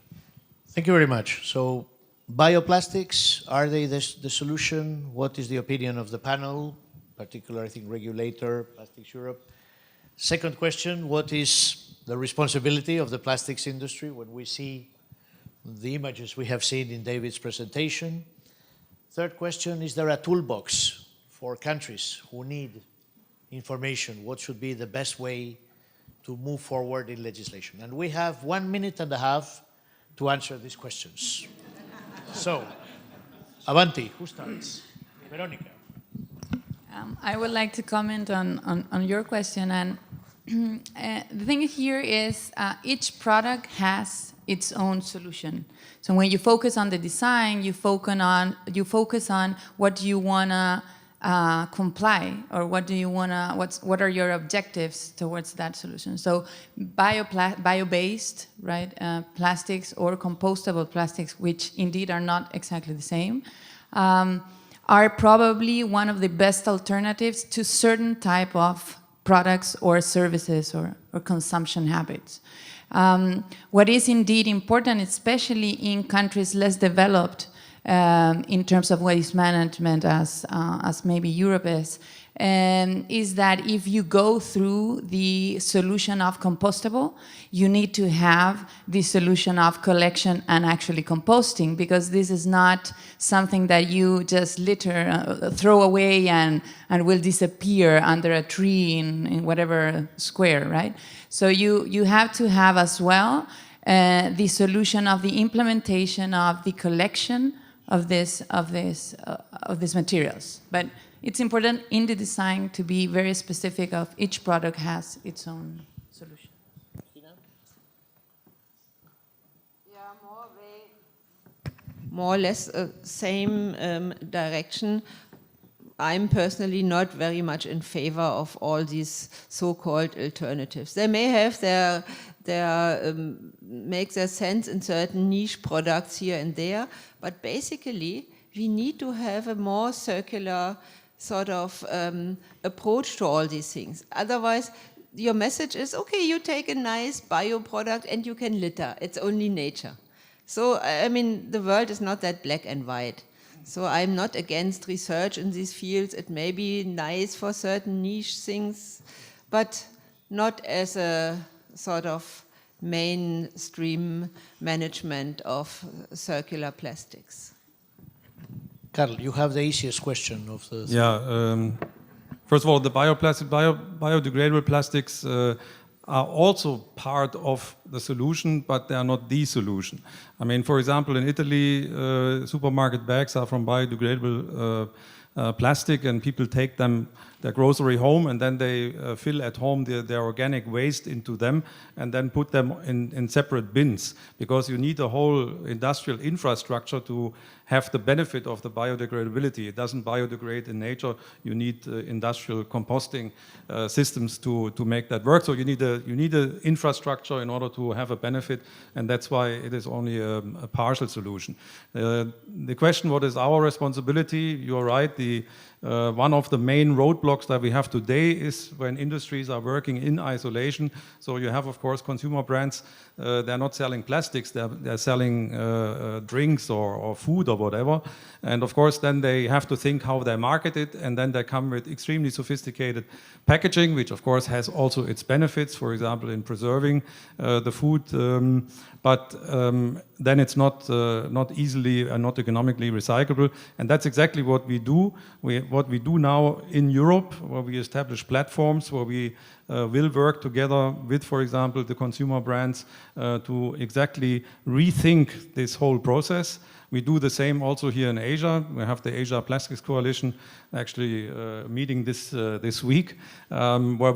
Thank you very much. So, bioplastics, are they the solution? What is the opinion of the panel, particularly, I think, regulator, Plastics Europe? Second question, what is the responsibility of the plastics industry when we see the images we have seen in David's presentation? Third question, is there a toolbox for countries who need information? What should be the best way to move forward in legislation? And we have 1.5 minutes to answer these questions. So, avanti, who starts? Veronica. I would like to comment on your question. And the thing here is each product has its own solution. So when you focus on the design, you focus on what do you want to comply, or what are your objectives towards that solution. So bio-based, right, plastics or compostable plastics, which indeed are not exactly the same, are probably one of the best alternatives to certain type of products or services or consumption habits. What is indeed important, especially in countries less developed, in terms of waste management as maybe Europe is that if you go through the solution of compostable, you need to have the solution of collection and actually composting, because this is not something that you just litter, throw away and will disappear under a tree in whatever square, right? So you have to have as well the solution of the implementation of the collection of these materials. But it's important in the design to be very specific of each product has its own solution. Yeah, more or less same direction. I'm personally not very much in favor of all these so-called alternatives. They may have make their sense in certain niche products here and there, but basically we need to have a more circular sort of approach to all these things. Otherwise, your message is, okay, you take a nice bio product and you can litter. It's only nature. So, I mean, the world is not that black and white. So I'm not against research in these fields. It may be nice for certain niche things, but not as a sort of mainstream management of circular plastics. Carl, you have the easiest question of the... Yeah, first of all, the biodegradable plastics are also part of the solution, but they are not the solution. I mean, for example, in Italy, supermarket bags are from biodegradable plastic, and people take their grocery home, and then they fill at home their organic waste into them and then put them in separate bins, because you need a whole industrial infrastructure to have the benefit of the biodegradability. It doesn't biodegrade in nature. You need industrial composting systems to make that work. So you need an infrastructure in order to have a benefit, and that's why it is only a partial solution. The question, what is our responsibility? You're right. One of the main roadblocks that we have today is when industries are working in isolation. So you have, of course, consumer brands. They're not selling plastics. They're selling drinks or food or whatever. And of course, then they have to think how they market it. And then they come with extremely sophisticated packaging, which of course has also its benefits, for example, in preserving the food. But then it's not easily and not economically recyclable. And that's exactly what we do. What we do now in Europe, where we establish platforms where we will work together with, for example, the consumer brands to exactly rethink this whole process. We do the same also here in Asia. We have the Asia Plastics Coalition actually meeting this week, where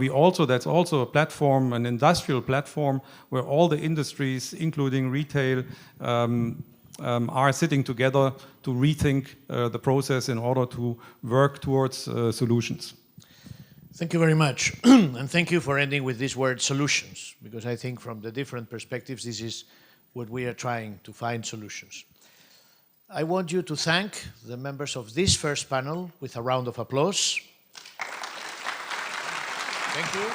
that's also a platform, an industrial platform, where all the industries, including retail, are sitting together to rethink the process in order to work towards solutions. Thank you very much. And thank you for ending with this word solutions, because I think from the different perspectives, this is what we are trying to find solutions. I want you to thank the members of this first panel with a round of applause. Thank you.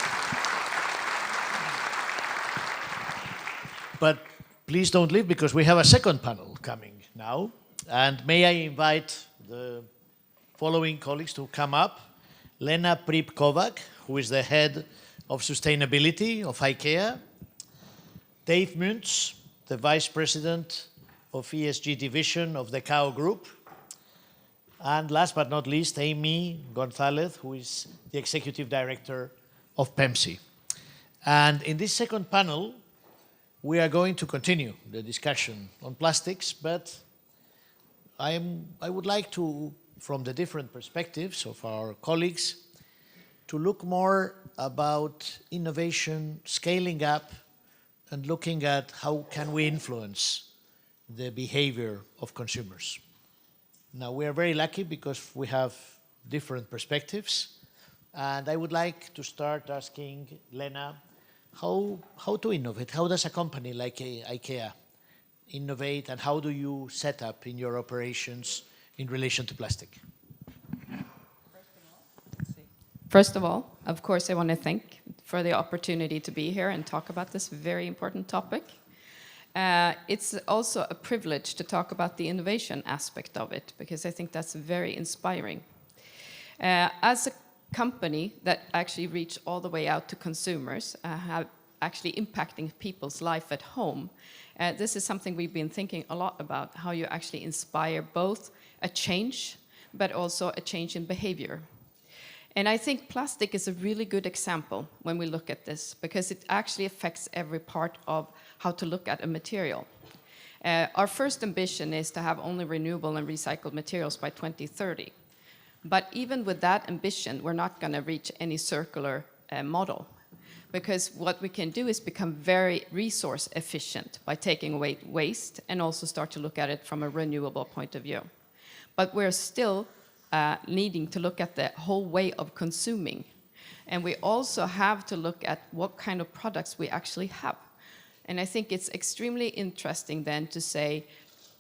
But please don't leave, because we have a second panel coming now. And may I invite the following colleagues to come up. Lena Prip-Kovac, who is the head of sustainability of IKEA. Dave Muntz, the vice president of ESG division of the Kao Group. And last but not least, Amy Gonzalez, who is the executive director of PEMSI. And in this second panel, we are going to continue the discussion on plastics, but I would like to, from the different perspectives of our colleagues, to look more about innovation, scaling up, and looking at how can we influence the behavior of consumers. Now, we are very lucky because we have different perspectives, and I would like to start asking Lena, how to innovate? How does a company like IKEA innovate, and how do you set up in your operations in relation to plastic? First of all, of course, I want to thank for the opportunity to be here and talk about this very important topic. it's also a privilege to talk about the innovation aspect of it, because I think that's very inspiring. As a company that actually reach all the way out to consumers, have actually impacting people's life at home, this is something we've been thinking a lot about, how you actually inspire both a change, but also a change in behavior. And I think plastic is a really good example when we look at this, because it actually affects every part of how to look at a material. Our first ambition is to have only renewable and recycled materials by 2030. But even with that ambition, we're not going to reach any circular model, because what we can do is become very resource efficient by taking away waste and also start to look at it from a renewable point of view. But we're still needing to look at the whole way of consuming. And we also have to look at what kind of products we actually have. And I think it's extremely interesting then to say,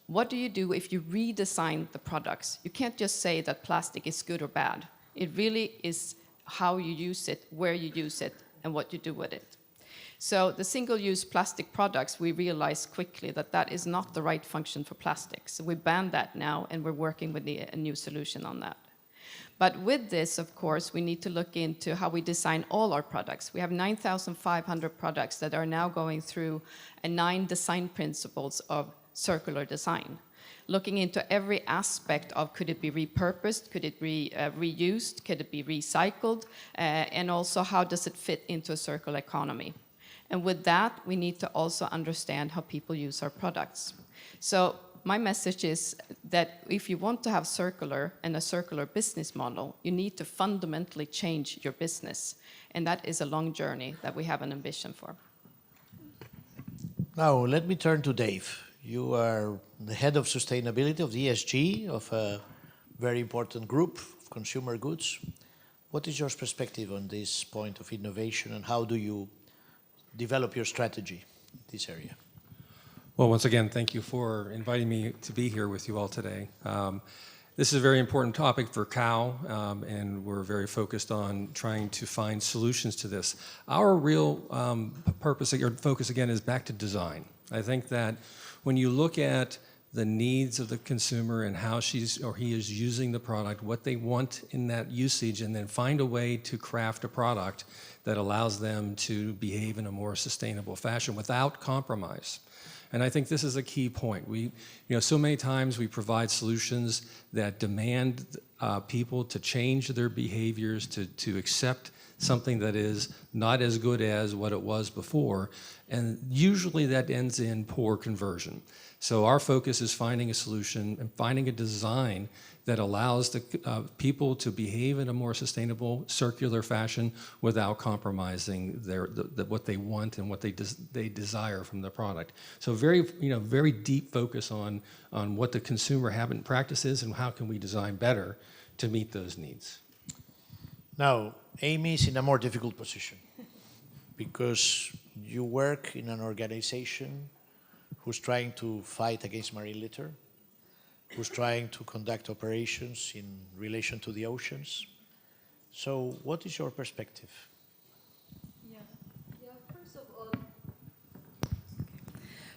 what do you do if you redesign the products? You can't just say that plastic is good or bad. It really is how you use it, where you use it, and what you do with it. So the single-use plastic products, we realized quickly that that is not the right function for plastics. So we banned that now, and we're working with a new solution on that. But with this, of course, we need to look into how we design all our products. We have 9,500 products that are now going through 9 design principles of circular design, looking into every aspect of could it be repurposed, could it be reused, could it be recycled, and also how does it fit into a circular economy. And with that, we need to also understand how people use our products. So my message is that if you want to have circular and a circular business model, you need to fundamentally change your business. And that is a long journey that we have an ambition for. Now, let me turn to Dave. You are the head of sustainability of the ESG of a very important group of consumer goods. What is your perspective on this point of innovation, and how do you develop your strategy in this area? Well, once again, thank you for inviting me to be here with you all today. This is a very important topic for COW, and we're very focused on trying to find solutions to this. Our real purpose or focus, again, is back to design. I think that when you look at the needs of the consumer and how she's or he is using the product, what they want in that usage, and then find a way to craft a product that allows them to behave in a more sustainable fashion without compromise. And I think this is a key point. So many times we provide solutions that demand people to change their behaviors, to accept something that is not as good as what it was before, and usually that ends in poor conversion. So our focus is finding a solution and finding a design that allows the people to behave in a more sustainable, circular fashion without compromising what they want and what they desire from the product. So very deep focus on what the consumer habit and practice is and how can we design better to meet those needs. Now, Amy is in a more difficult position because you work in an organization who's trying to fight against marine litter, who's trying to conduct operations in relation to the oceans. So what is your perspective?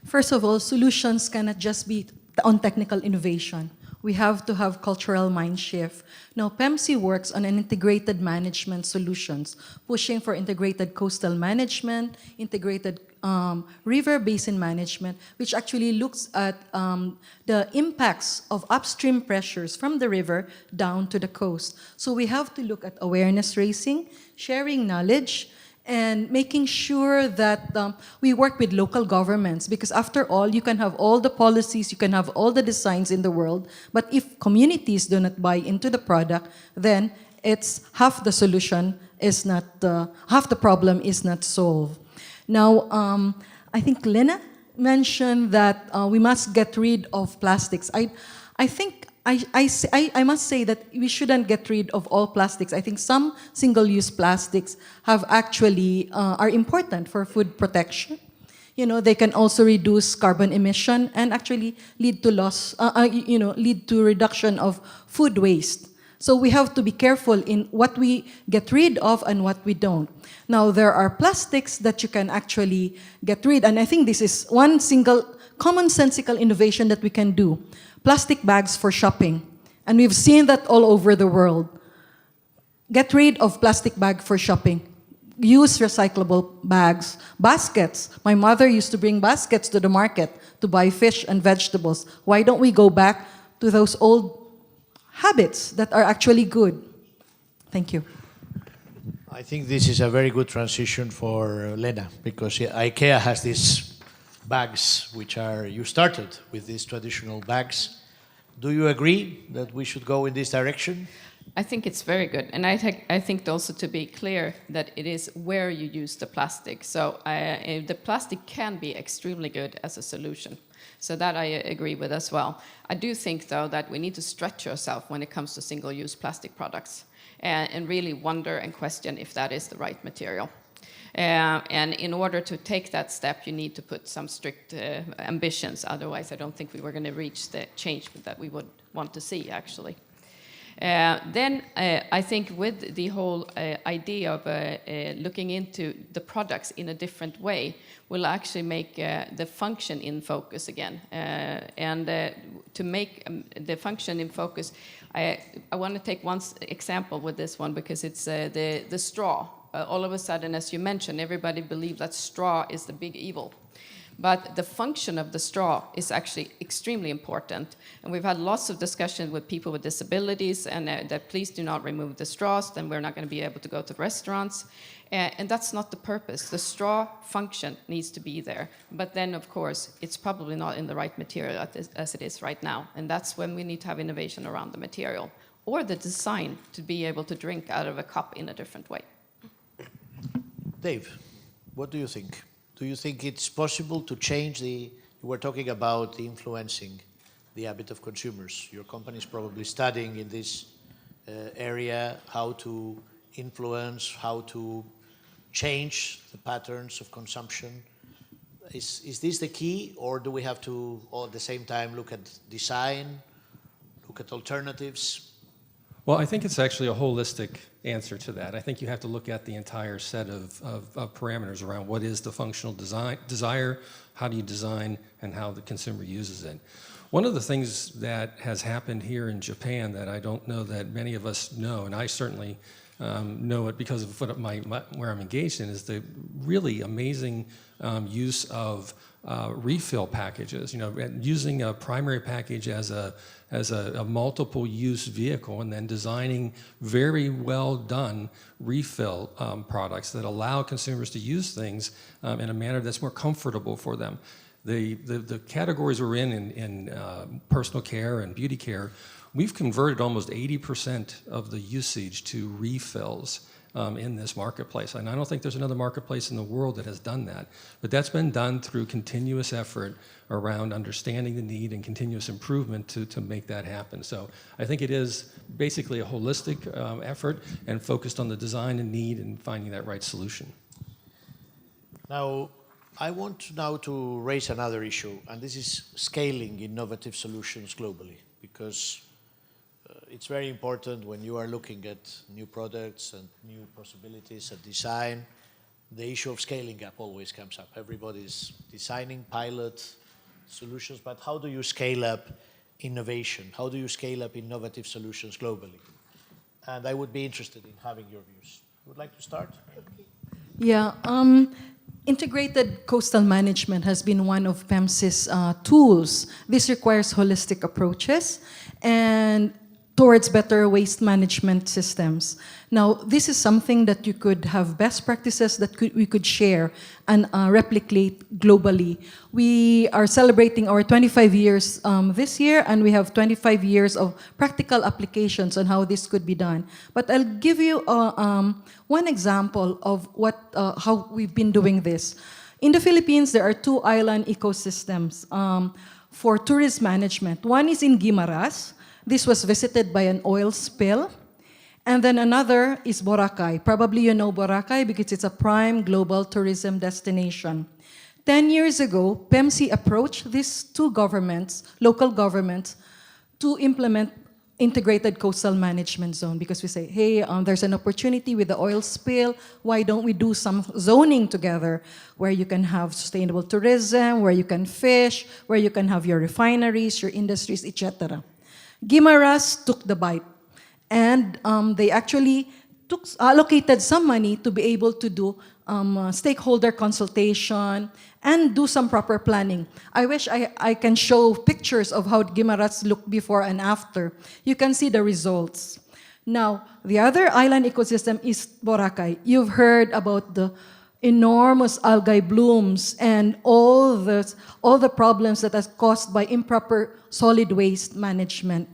First of all, solutions cannot just be on technical innovation. We have to have cultural mind shift. Now, PEMC works on an integrated management solutions, pushing for integrated coastal management, integrated river basin management, which actually looks at the impacts of upstream pressures from the river down to the coast. So we have to look at awareness raising, sharing knowledge, and making sure that we work with local governments, because after all, you can have all the policies, you can have all the designs in the world, but if communities do not buy into the product, then it's half the solution is not, half the problem is not solved. Now, I think Lena mentioned that we must get rid of plastics. I think I must say that we shouldn't get rid of all plastics. I think some single-use plastics have actually are important for food protection. They can also reduce carbon emission and actually lead to loss, lead to reduction of food waste. So we have to be careful in what we get rid of and what we don't. Now, there are plastics that you can actually get rid, and I think this is one single commonsensical innovation that we can do. Plastic bags for shopping. And we've seen that all over the world. Get rid of plastic bag for shopping. Use recyclable bags. Baskets. My mother used to bring baskets to the market to buy fish and vegetables. Why don't we go back to those old habits that are actually good? Thank you. I think this is a very good transition for Lena, because IKEA has these bags, which are, you started with these traditional bags. Do you agree that we should go in this direction? I think it's very good, and I think also to be clear that it is where you use the plastic. So the plastic can be extremely good as a solution. So that I agree with as well. I do think, though, that we need to stretch ourselves when it comes to single-use plastic products and really wonder and question if that is the right material. And in order to take that step, you need to put some strict ambitions. Otherwise, I don't think we were going to reach the change that we would want to see, actually. Then I think with the whole idea of looking into the products in a different way will actually make the function in focus again. To make the function in focus, I want to take one example with this one, because it's the straw. All of a sudden, as you mentioned, everybody believes that straw is the big evil. But the function of the straw is actually extremely important. And we've had lots of discussion with people with disabilities, and that please do not remove the straws, then we're not going to be able to go to restaurants. And that's not the purpose. The straw function needs to be there. But then, of course, it's probably not in the right material as it is right now. And that's when we need to have innovation around the material or the design to be able to drink out of a cup in a different way. Dave, what do you think? Do you think it's possible to change you were talking about influencing the habit of consumers. Your company is probably studying in this area how to influence, how to change the patterns of consumption. Is this the key, or do we have to, all at the same time, look at design, look at alternatives? Well, I think it's actually a holistic answer to that. I think you have to look at the entire set of parameters around what is the functional desire, how do you design, and how the consumer uses it. One of the things that has happened here in Japan that I don't know that many of us know, and I certainly know it because of where I'm engaged in, is the really amazing use of refill packages. You know, using a primary package as a multiple use vehicle, and then designing very well done refill products that allow consumers to use things in a manner that's more comfortable for them. The categories we're in personal care and beauty care, we've converted almost 80% of the usage to refills in this marketplace. And I don't think there's another marketplace in the world that has done that. But that's been done through continuous effort around understanding the need and continuous improvement to make that happen. So I think it is basically a holistic effort and focused on the design and need and finding that right solution. Now, I want now to raise another issue, and this is scaling innovative solutions globally, because it's very important when you are looking at new products and new possibilities and design. The issue of scaling up always comes up. Everybody's designing pilot solutions, but how do you scale up innovation? How do you scale up innovative solutions globally? And I would be interested in having your views. Would like to start? Yeah. Integrated coastal management has been one of PEMC's tools. This requires holistic approaches and towards better waste management systems. Now, this is something that you could have best practices that we could share and replicate globally. We are celebrating our 25 years this year, and we have 25 years of practical applications on how this could be done. But I'll give you one example of how we've been doing this. In the Philippines, there are 2 island ecosystems for tourist management. One is in Guimaras. This was visited by an oil spill. And then another is Boracay. Probably you know Boracay because it's a prime global tourism destination. 10 years ago, PEMC approached these 2 governments, local governments, to implement integrated coastal management zone, because we say, hey, there's an opportunity with the oil spill. Why don't we do some zoning together where you can have sustainable tourism, where you can fish, where you can have your refineries, your industries, etc. Guimaras took the bite, and they actually allocated some money to be able to do stakeholder consultation and do some proper planning. I wish I can show pictures of how Guimaras look before and after. You can see the results. Now, the other island ecosystem is Boracay. You've heard about the enormous algae blooms and all the problems that are caused by improper solid waste management.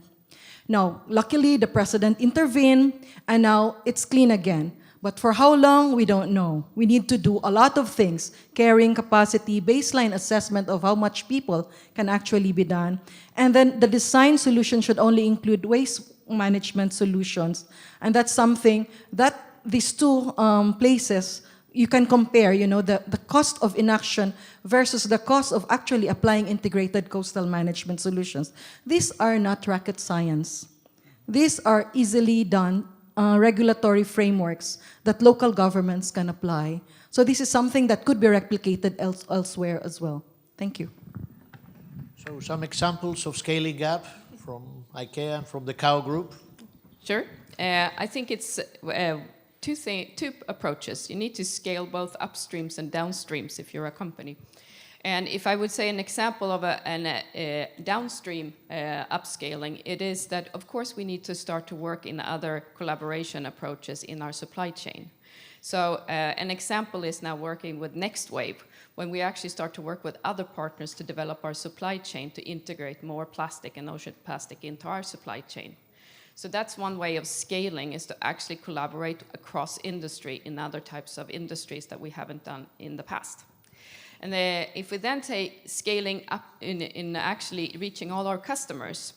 Now, luckily, the president intervened, and now it's clean again. But for how long, we don't know. We need to do a lot of things: carrying capacity, baseline assessment of how much people can actually be done. And then the design solution should only include waste management solutions. And that's something that these two places, you can compare, the cost of inaction versus the cost of actually applying integrated coastal management solutions. These are not rocket science. These are easily done regulatory frameworks that local governments can apply. So this is something that could be replicated elsewhere as well. Thank you. So some examples of scaling up from IKEA and from the Cow Group? Sure. I think it's two approaches. You need to scale both upstreams and downstreams if you're a company. And if I would say an example of a downstream upscaling, it is that, of course, we need to start to work in other collaboration approaches in our supply chain. So an example is now working with Next Wave, when we actually start to work with other partners to develop our supply chain to integrate more plastic and ocean plastic into our supply chain. So that's one way of scaling, is to actually collaborate across industry in other types of industries that we haven't done in the past. And if we then take scaling up in actually reaching all our customers,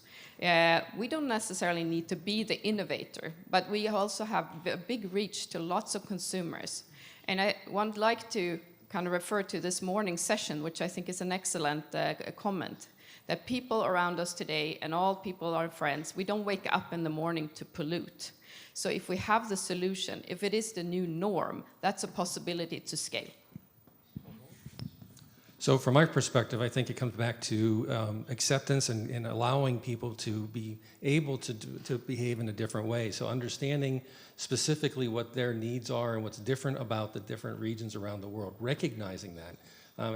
we don't necessarily need to be the innovator, but we also have a big reach to lots of consumers. And I would like to kind of refer to this morning's session, which I think is an excellent comment, that people around us today and all people are friends, we don't wake up in the morning to pollute. So if we have the solution, if it is the new norm, that's a possibility to scale. So from my perspective, I think it comes back to acceptance and allowing people to be able to behave in a different way. So understanding specifically what their needs are and what's different about the different regions around the world, recognizing that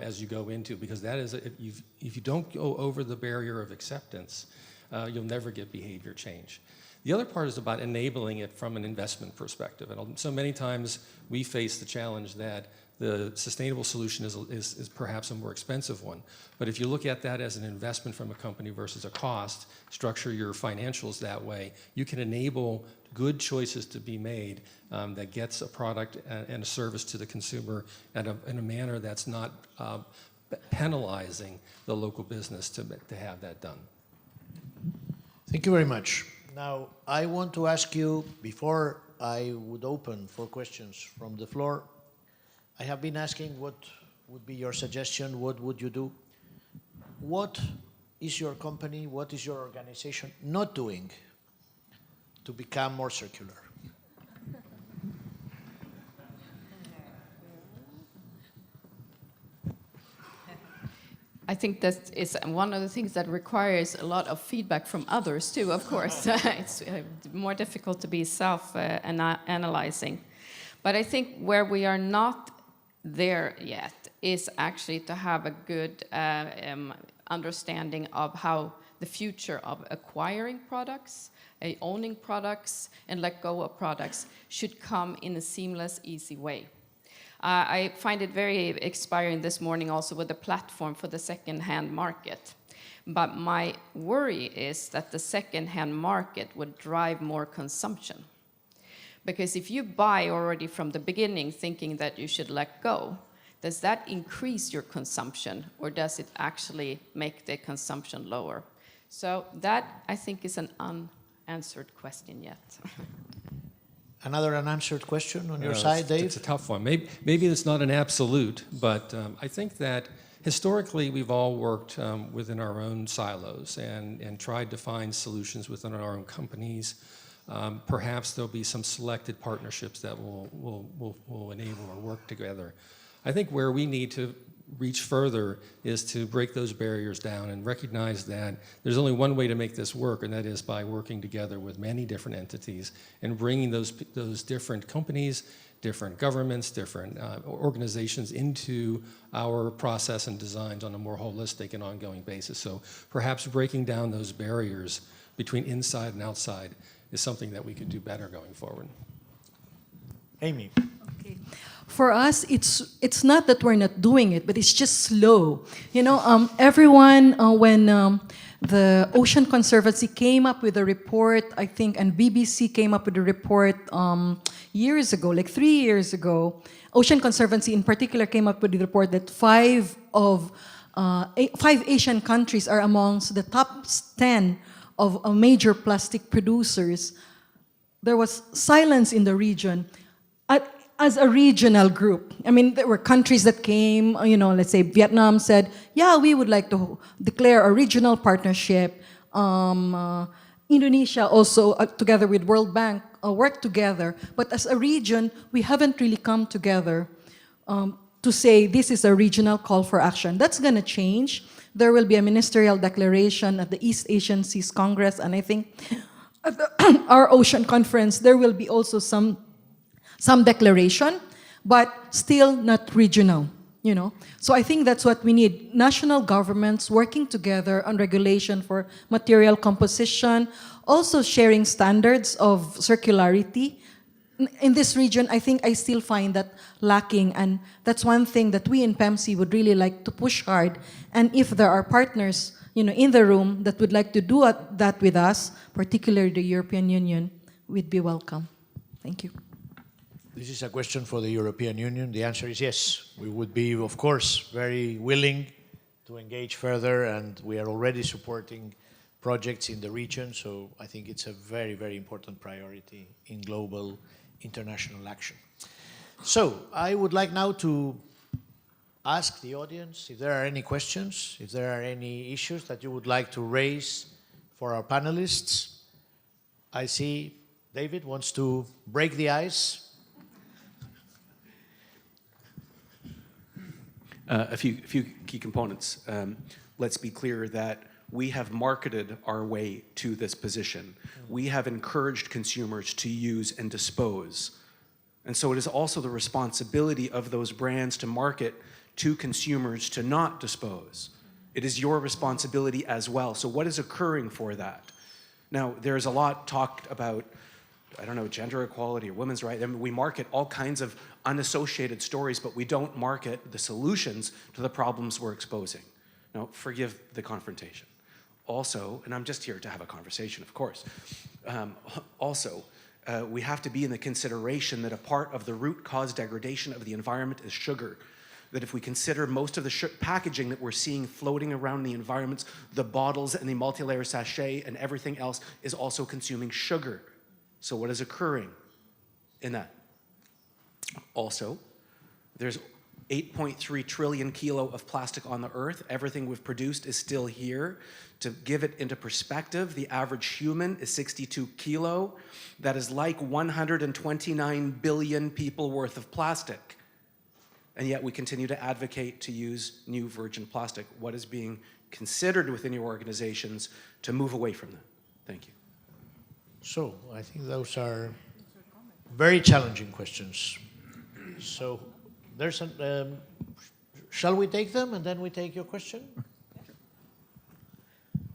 as you go into, because that is, if you don't go over the barrier of acceptance, you'll never get behavior change. The other part is about enabling it from an investment perspective. And so many times we face the challenge that the sustainable solution is perhaps a more expensive one. But if you look at that as an investment from a company versus a cost, structure your financials that way, you can enable good choices to be made that gets a product and a service to the consumer in a manner that's not penalizing the local business to have that done. Thank you very much. Now, I want to ask you, before I would open for questions from the floor, I have been asking what would be your suggestion, what would you do? What is your company, what is your organization not doing to become more circular? I think that is one of the things that requires a lot of feedback from others too, of course. It's more difficult to be self-analyzing. But I think where we are not there yet is actually to have a good understanding of how the future of acquiring products, owning products, and let go of products should come in a seamless, easy way. I find it very inspiring this morning also with the platform for the second-hand market. But my worry is that the second-hand market would drive more consumption. Because if you buy already from the beginning thinking that you should let go, does that increase your consumption, or does it actually make the consumption lower? So that, I think, is an unanswered question yet. Another unanswered question on your side, Dave? It's a tough one. Maybe it's not an absolute, but I think that Historically, we've all worked within our own silos and tried to find solutions within our own companies. Perhaps there'll be some selected partnerships that will enable or work together. I think where we need to reach further is to break those barriers down and recognize that there's only one way to make this work, and that is by working together with many different entities and bringing those different companies, different governments, different organizations into our process and designs on a more holistic and ongoing basis. So perhaps breaking down those barriers between inside and outside is something that we could do better going forward. Amy. Okay. For us, it's not that we're not doing it, but it's just slow. You know, everyone, when the Ocean Conservancy came up with a report, I think, and BBC came up with a report years ago, like 3 years ago. Ocean Conservancy in particular came up with a report that five Asian countries are amongst the top 10 of major plastic producers. There was silence in the region. As a regional group, I mean, there were countries that came, you know, let's say Vietnam said, yeah, we would like to declare a regional partnership. Indonesia also, together with World Bank, worked together. But as a region, we haven't really come together to say this is a regional call for action. That's going to change. There will be a ministerial declaration at the East Asian Seas Congress, and I think at our ocean conference, there will be also some declaration, but still not regional, you know. So I think that's what we need. National governments working together on regulation for material composition, also sharing standards of circularity. In this region, I think I still find that lacking, and that's one thing that we in PEMC would really like to push hard. And if there are partners, you know, in the room that would like to do that with us, particularly the European Union, we'd be welcome. Thank you. This is a question for the European Union. The answer is yes. We would be, of course, very willing to engage further, and we are already supporting projects in the region, so I think it's a very, very important priority in global international action. So I would like now to ask the audience if there are any questions, if there are any issues that you would like to raise for our panelists. I see David wants to break the ice. A few key components. Let's be clear that we have marketed our way to this position. We have encouraged consumers to use and dispose. And so it is also the responsibility of those brands to market to consumers to not dispose. It is your responsibility as well. So what is occurring for that? Now, there's a lot talked about, I don't know, gender equality or women's rights. I mean, we market all kinds of unassociated stories, but we don't market the solutions to the problems we're exposing. Now, forgive the confrontation. Also, and I'm just here to have a conversation, of course. We have to be in the consideration that a part of the root cause degradation of the environment is sugar. That if we consider most of the packaging that we're seeing floating around the environments, the bottles and the multi-layer sachet and everything else is also consuming sugar. So what is occurring in that? Also, there's 8.3 trillion kilo of plastic on the earth. Everything we've produced is still here. To give it into perspective, the average human is 62 kilo. That is like 129 billion people worth of plastic. And yet we continue to advocate to use new virgin plastic. What is being considered within your organizations to move away from that? Thank you. So I think those are very challenging questions. So there's shall we take them and then we take your question?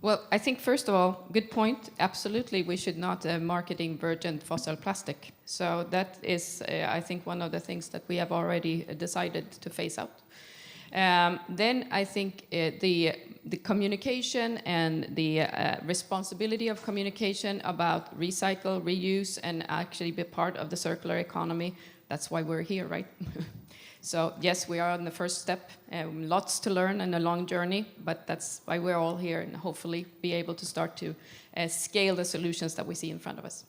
Well, I think first of all, good point. Absolutely, we should not marketing virgin fossil plastic. So that is, I think, one of the things that we have already decided to phase out. Then I think the communication and the responsibility of communication about recycle, reuse, and actually be part of the circular economy. That's why we're here, right? So yes, we are on the first step. Lots to learn and a long journey, but that's why we're all here and hopefully be able to start to scale the solutions that we see in front of us.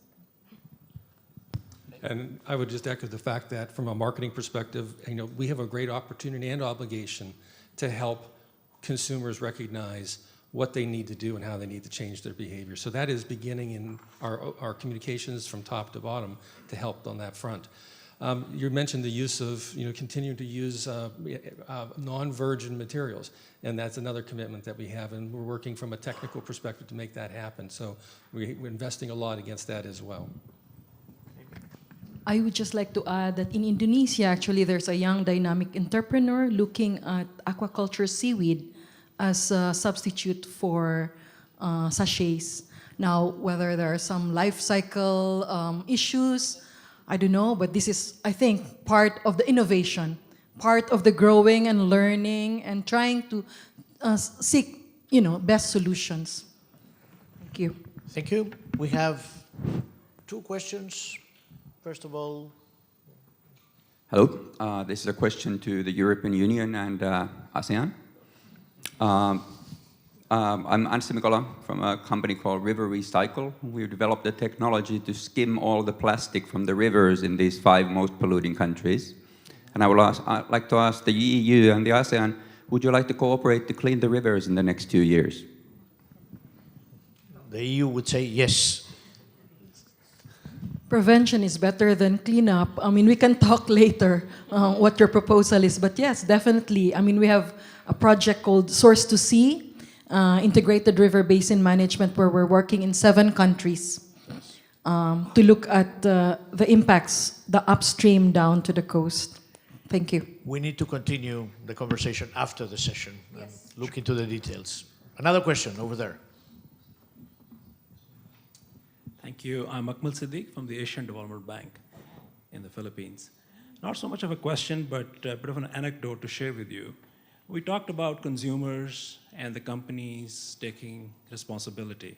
And I would just echo the fact that from a marketing perspective, we have a great opportunity and obligation to help consumers recognize what they need to do and how they need to change their behavior. So that is beginning in our communications from top to bottom to help on that front. You mentioned the use of, continuing to use non-virgin materials, and that's another commitment that we have, and we're working from a technical perspective to make that happen. So we're investing a lot against that as well. I would just like to add that in Indonesia, actually, there's a young dynamic entrepreneur looking at aquaculture seaweed as a substitute for sachets. Now, whether there are some life cycle issues, I don't know, but this is, I think, part of the innovation, part of the growing and learning and trying to seek, best solutions. Thank you. Thank you. We have 2 questions. First of all. Hello. This is a question to the European Union and ASEAN. I'm Anssi Mikola from a company called River Recycle. We've developed a technology to skim all the plastic from the rivers in these 5 most polluting countries. And I'd like to ask the EU and the ASEAN, would you like to cooperate to clean the rivers in the next 2 years? The EU would say yes. Prevention is better than cleanup. I mean, we can talk later what your proposal is, but yes, definitely. I mean, we have a project called Source to Sea, Integrated River Basin Management, where we're working in 7 countries to look at the impacts, the upstream down to the coast. Thank you. We need to continue the conversation after the session and look into the details. Another question over there. Thank you. I'm Akmal Siddiq from the Asian Development Bank in the Philippines. Not so much of a question, but a bit of an anecdote to share with you. We talked about consumers and the companies taking responsibility.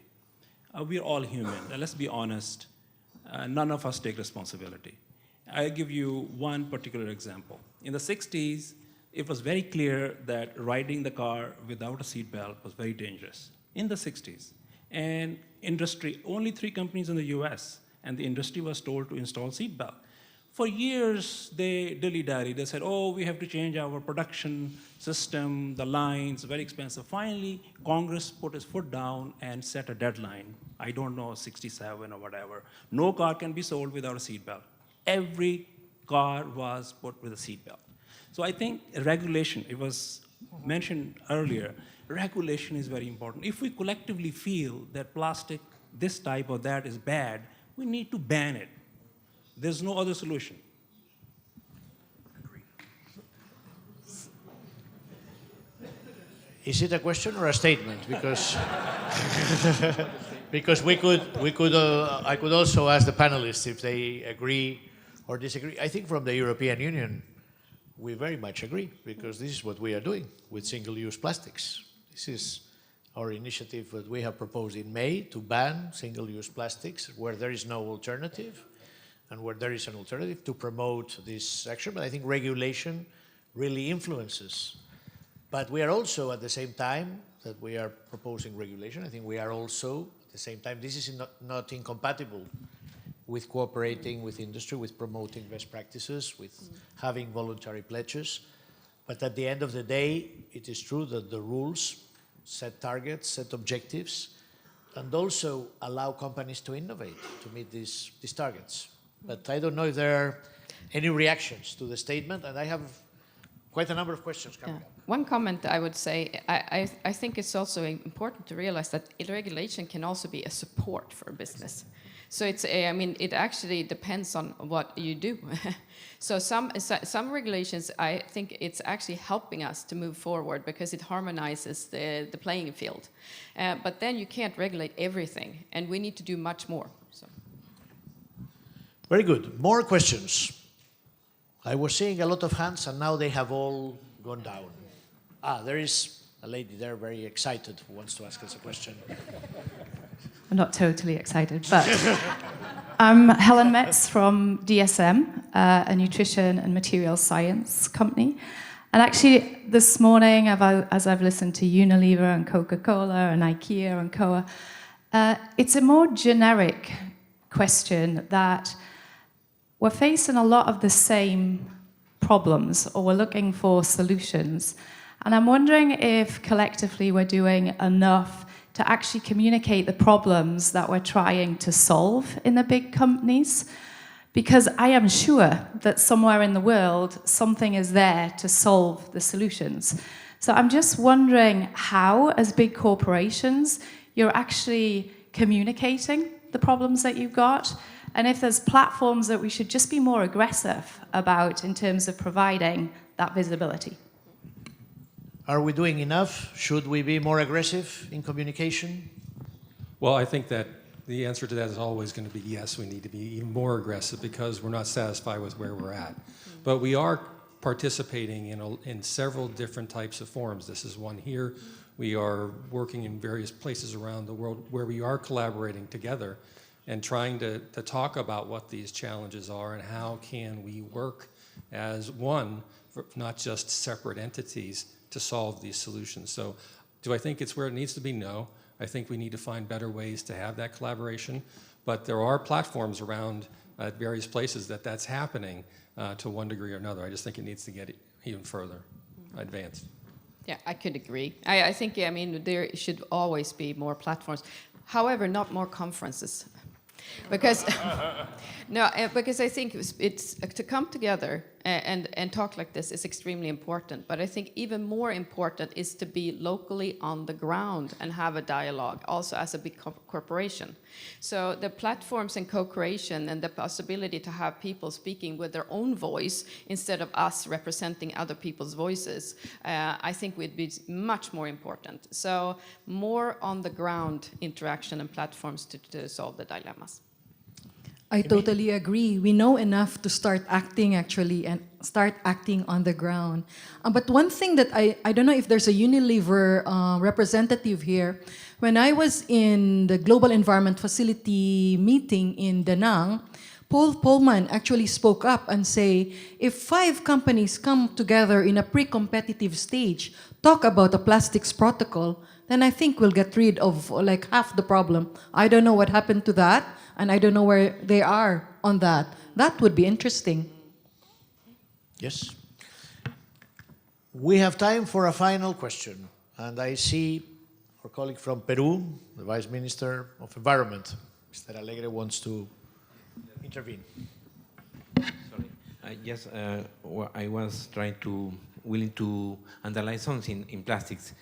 We're all human. Let's be honest. None of us take responsibility. I'll give you one particular example. In the 60s, it was very clear that riding the car without a seatbelt was very dangerous. In the 60s. And industry, only 3 companies in the US, and the industry was told to install seatbelt. For years, they dilly-dally. They said, oh, we have to change our production system, the lines, very expensive. Finally, Congress put its foot down and set a deadline. I don't know, 67 or whatever. No car can be sold without a seatbelt. Every car was put with a seatbelt. So I think regulation, it was mentioned earlier, regulation is very important. If we collectively feel that plastic, this type or that is bad, we need to ban it. There's no other solution. Is it a question or a statement? Because because I could also ask the panelists if they agree or disagree. I think from the European Union, we very much agree, because this is what we are doing with single-use plastics. This is our initiative that we have proposed in May to ban single-use plastics where there is no alternative, and where there is an alternative to promote this action. But I think regulation really influences. But we are also, at the same time that we are proposing regulation, I think we are also, at the same time, this is not incompatible with cooperating with industry, with promoting best practices, with having voluntary pledges. But at the end of the day, it is true that the rules set targets, set objectives, and also allow companies to innovate to meet these targets. But I don't know if there are any reactions to the statement, and I have quite a number of questions coming up. One comment I would say, I think it's also important to realize that regulation can also be a support for a business. So it's it actually depends on what you do. So some regulations, I think it's actually helping us to move forward because it harmonizes the playing field. But then you can't regulate everything, and we need to do much more. So. Very good. More questions. I was seeing a lot of hands, and now they have all gone down. There is a lady there very excited who wants to ask us a question. I'm not totally excited, but I'm Helen Metz from DSM, a nutrition and materials science company. And actually, this morning, as I've listened to Unilever and Coca-Cola and IKEA and COA, it's a more generic question that we're facing a lot of the same problems, or we're looking for solutions. And I'm wondering if collectively we're doing enough to actually communicate the problems that we're trying to solve in the big companies. Because I am sure that somewhere in the world, something is there to solve the solutions. So I'm just wondering how, as big corporations, you're actually communicating the problems that you've got, and if there's platforms that we should just be more aggressive about in terms of providing that visibility. Are we doing enough? Should we be more aggressive in communication? Well, I think that the answer to that is always going to be yes, we need to be even more aggressive because we're not satisfied with where we're at. But we are participating in several different types of forums. This is one here. We are working in various places around the world where we are collaborating together and trying to talk about what these challenges are and how can we work as one, not just separate entities, to solve these solutions. So do I think it's where it needs to be? No. I think we need to find better ways to have that collaboration. But there are platforms around at various places that's happening to one degree or another. I just think it needs to get even further advanced. Yeah, I could agree. I think, I mean, there should always be more platforms. However, not more conferences. Because because I think it's to come together and talk like this is extremely important. But I think even more important is to be locally on the ground and have a dialogue, also as a big corporation. So the platforms and co-creation and the possibility to have people speaking with their own voice instead of us representing other people's voices, I think would be much more important. So more on the ground interaction and platforms to solve the dilemmas. I totally agree. We know enough to start acting, actually, and start acting on the ground. But one thing that I don't know if there's a Unilever representative here. When I was in the Global Environment Facility meeting in Da Nang, Paul Pullman actually spoke up and say, if 5 companies come together in a pre-competitive stage, talk about a plastics protocol, then I think we'll get rid of like half the problem. I don't know what happened to that, and I don't know where they are on that. That would be interesting. Yes. We have time for a final question, and I see our colleague from Peru, the Vice Minister of Environment, Mr. Alegre, wants to intervene. Sorry, I was willing to underline something in plastics.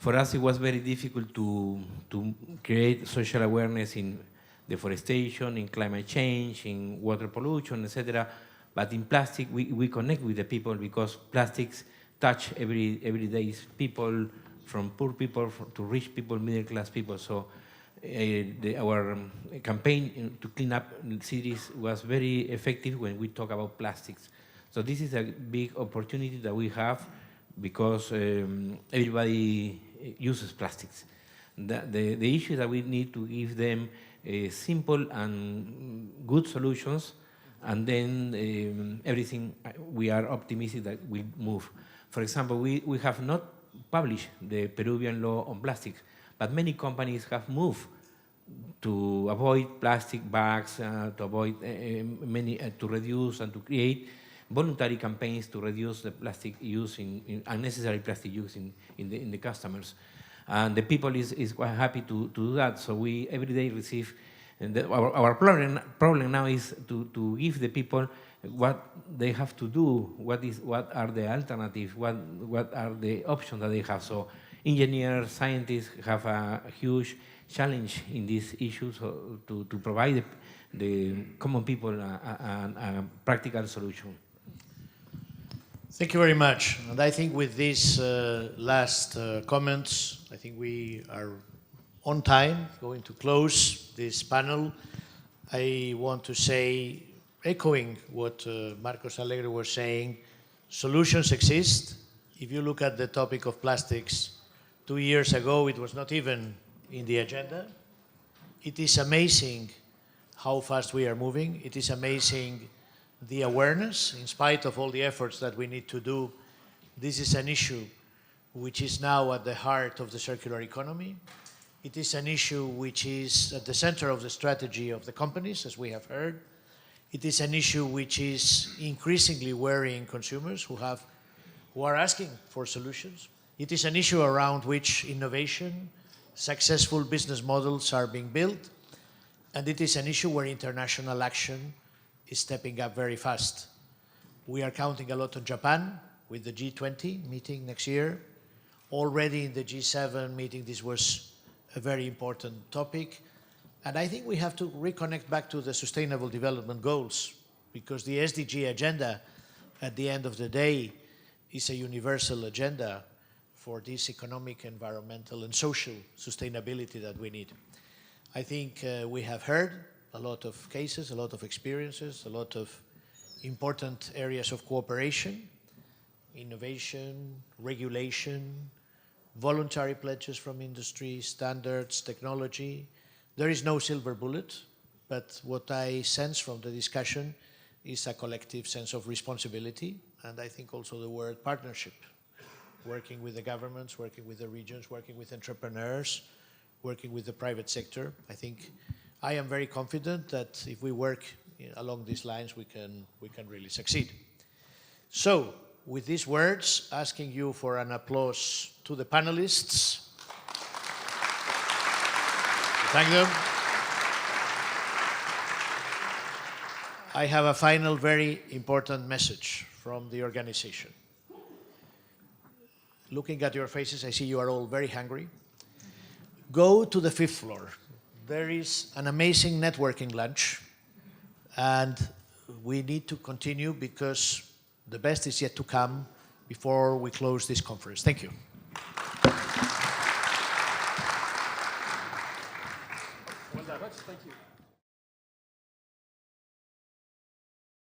For us, it was very difficult to create social awareness in deforestation, in climate change, in water pollution, etc. But in plastic, we connect with the people because plastics touch everyday people, from poor people to rich people, middle class people. So our campaign to clean up cities was very effective when we talk about plastics. So this is a big opportunity that we have because everybody uses plastics. The issue is that we need to give them simple and good solutions, and then everything we are optimistic that will move. For example, we have not published the Peruvian law on plastics, but many companies have moved to avoid plastic bags, to avoid to reduce and to create voluntary campaigns to reduce the plastic use in unnecessary plastic use in the customers. And the people is quite happy to do that. So we every day receive, and our problem now is to give the people what they have to do, what are the alternatives, what are the options that they have. So engineers, scientists have a huge challenge in this issue, so to provide the common people a practical solution. Thank you very much. And I think with these last comments, I think we are on time, going to close this panel. I want to say, echoing what Marcos Alegre was saying, solutions exist. If you look at the topic of plastics, 2 years ago, it was not even in the agenda. It is amazing how fast we are moving. It is amazing the awareness, in spite of all the efforts that we need to do. This is an issue which is now at the heart of the circular economy. It is an issue which is at the center of the strategy of the companies, as we have heard. It is an issue which is increasingly worrying consumers who are asking for solutions. It is an issue around which innovation, successful business models are being built, and it is an issue where international action is stepping up very fast. We are counting a lot on Japan with the G20 meeting next year. Already in the G7 meeting, this was a very important topic. And I think we have to reconnect back to the Sustainable Development Goals, because the SDG agenda, at the end of the day, is a universal agenda for this economic, environmental, and social sustainability that we need. I think we have heard a lot of cases, a lot of experiences, a lot of important areas of cooperation, innovation, regulation, voluntary pledges from industry, standards, technology. There is no silver bullet, but what I sense from the discussion is a collective sense of responsibility, and I think also the word partnership, working with the governments, working with the regions, working with entrepreneurs, working with the private sector. I am very confident that if we work along these lines, we can really succeed. So, with these words, asking you for an applause to the panelists. Thank them. I have a final very important message from the organization. Looking at your faces, I see you are all very hungry. Go to the 5th floor. There is an amazing networking lunch, and we need to continue because the best is yet to come before we close this conference. Thank you. Thank you.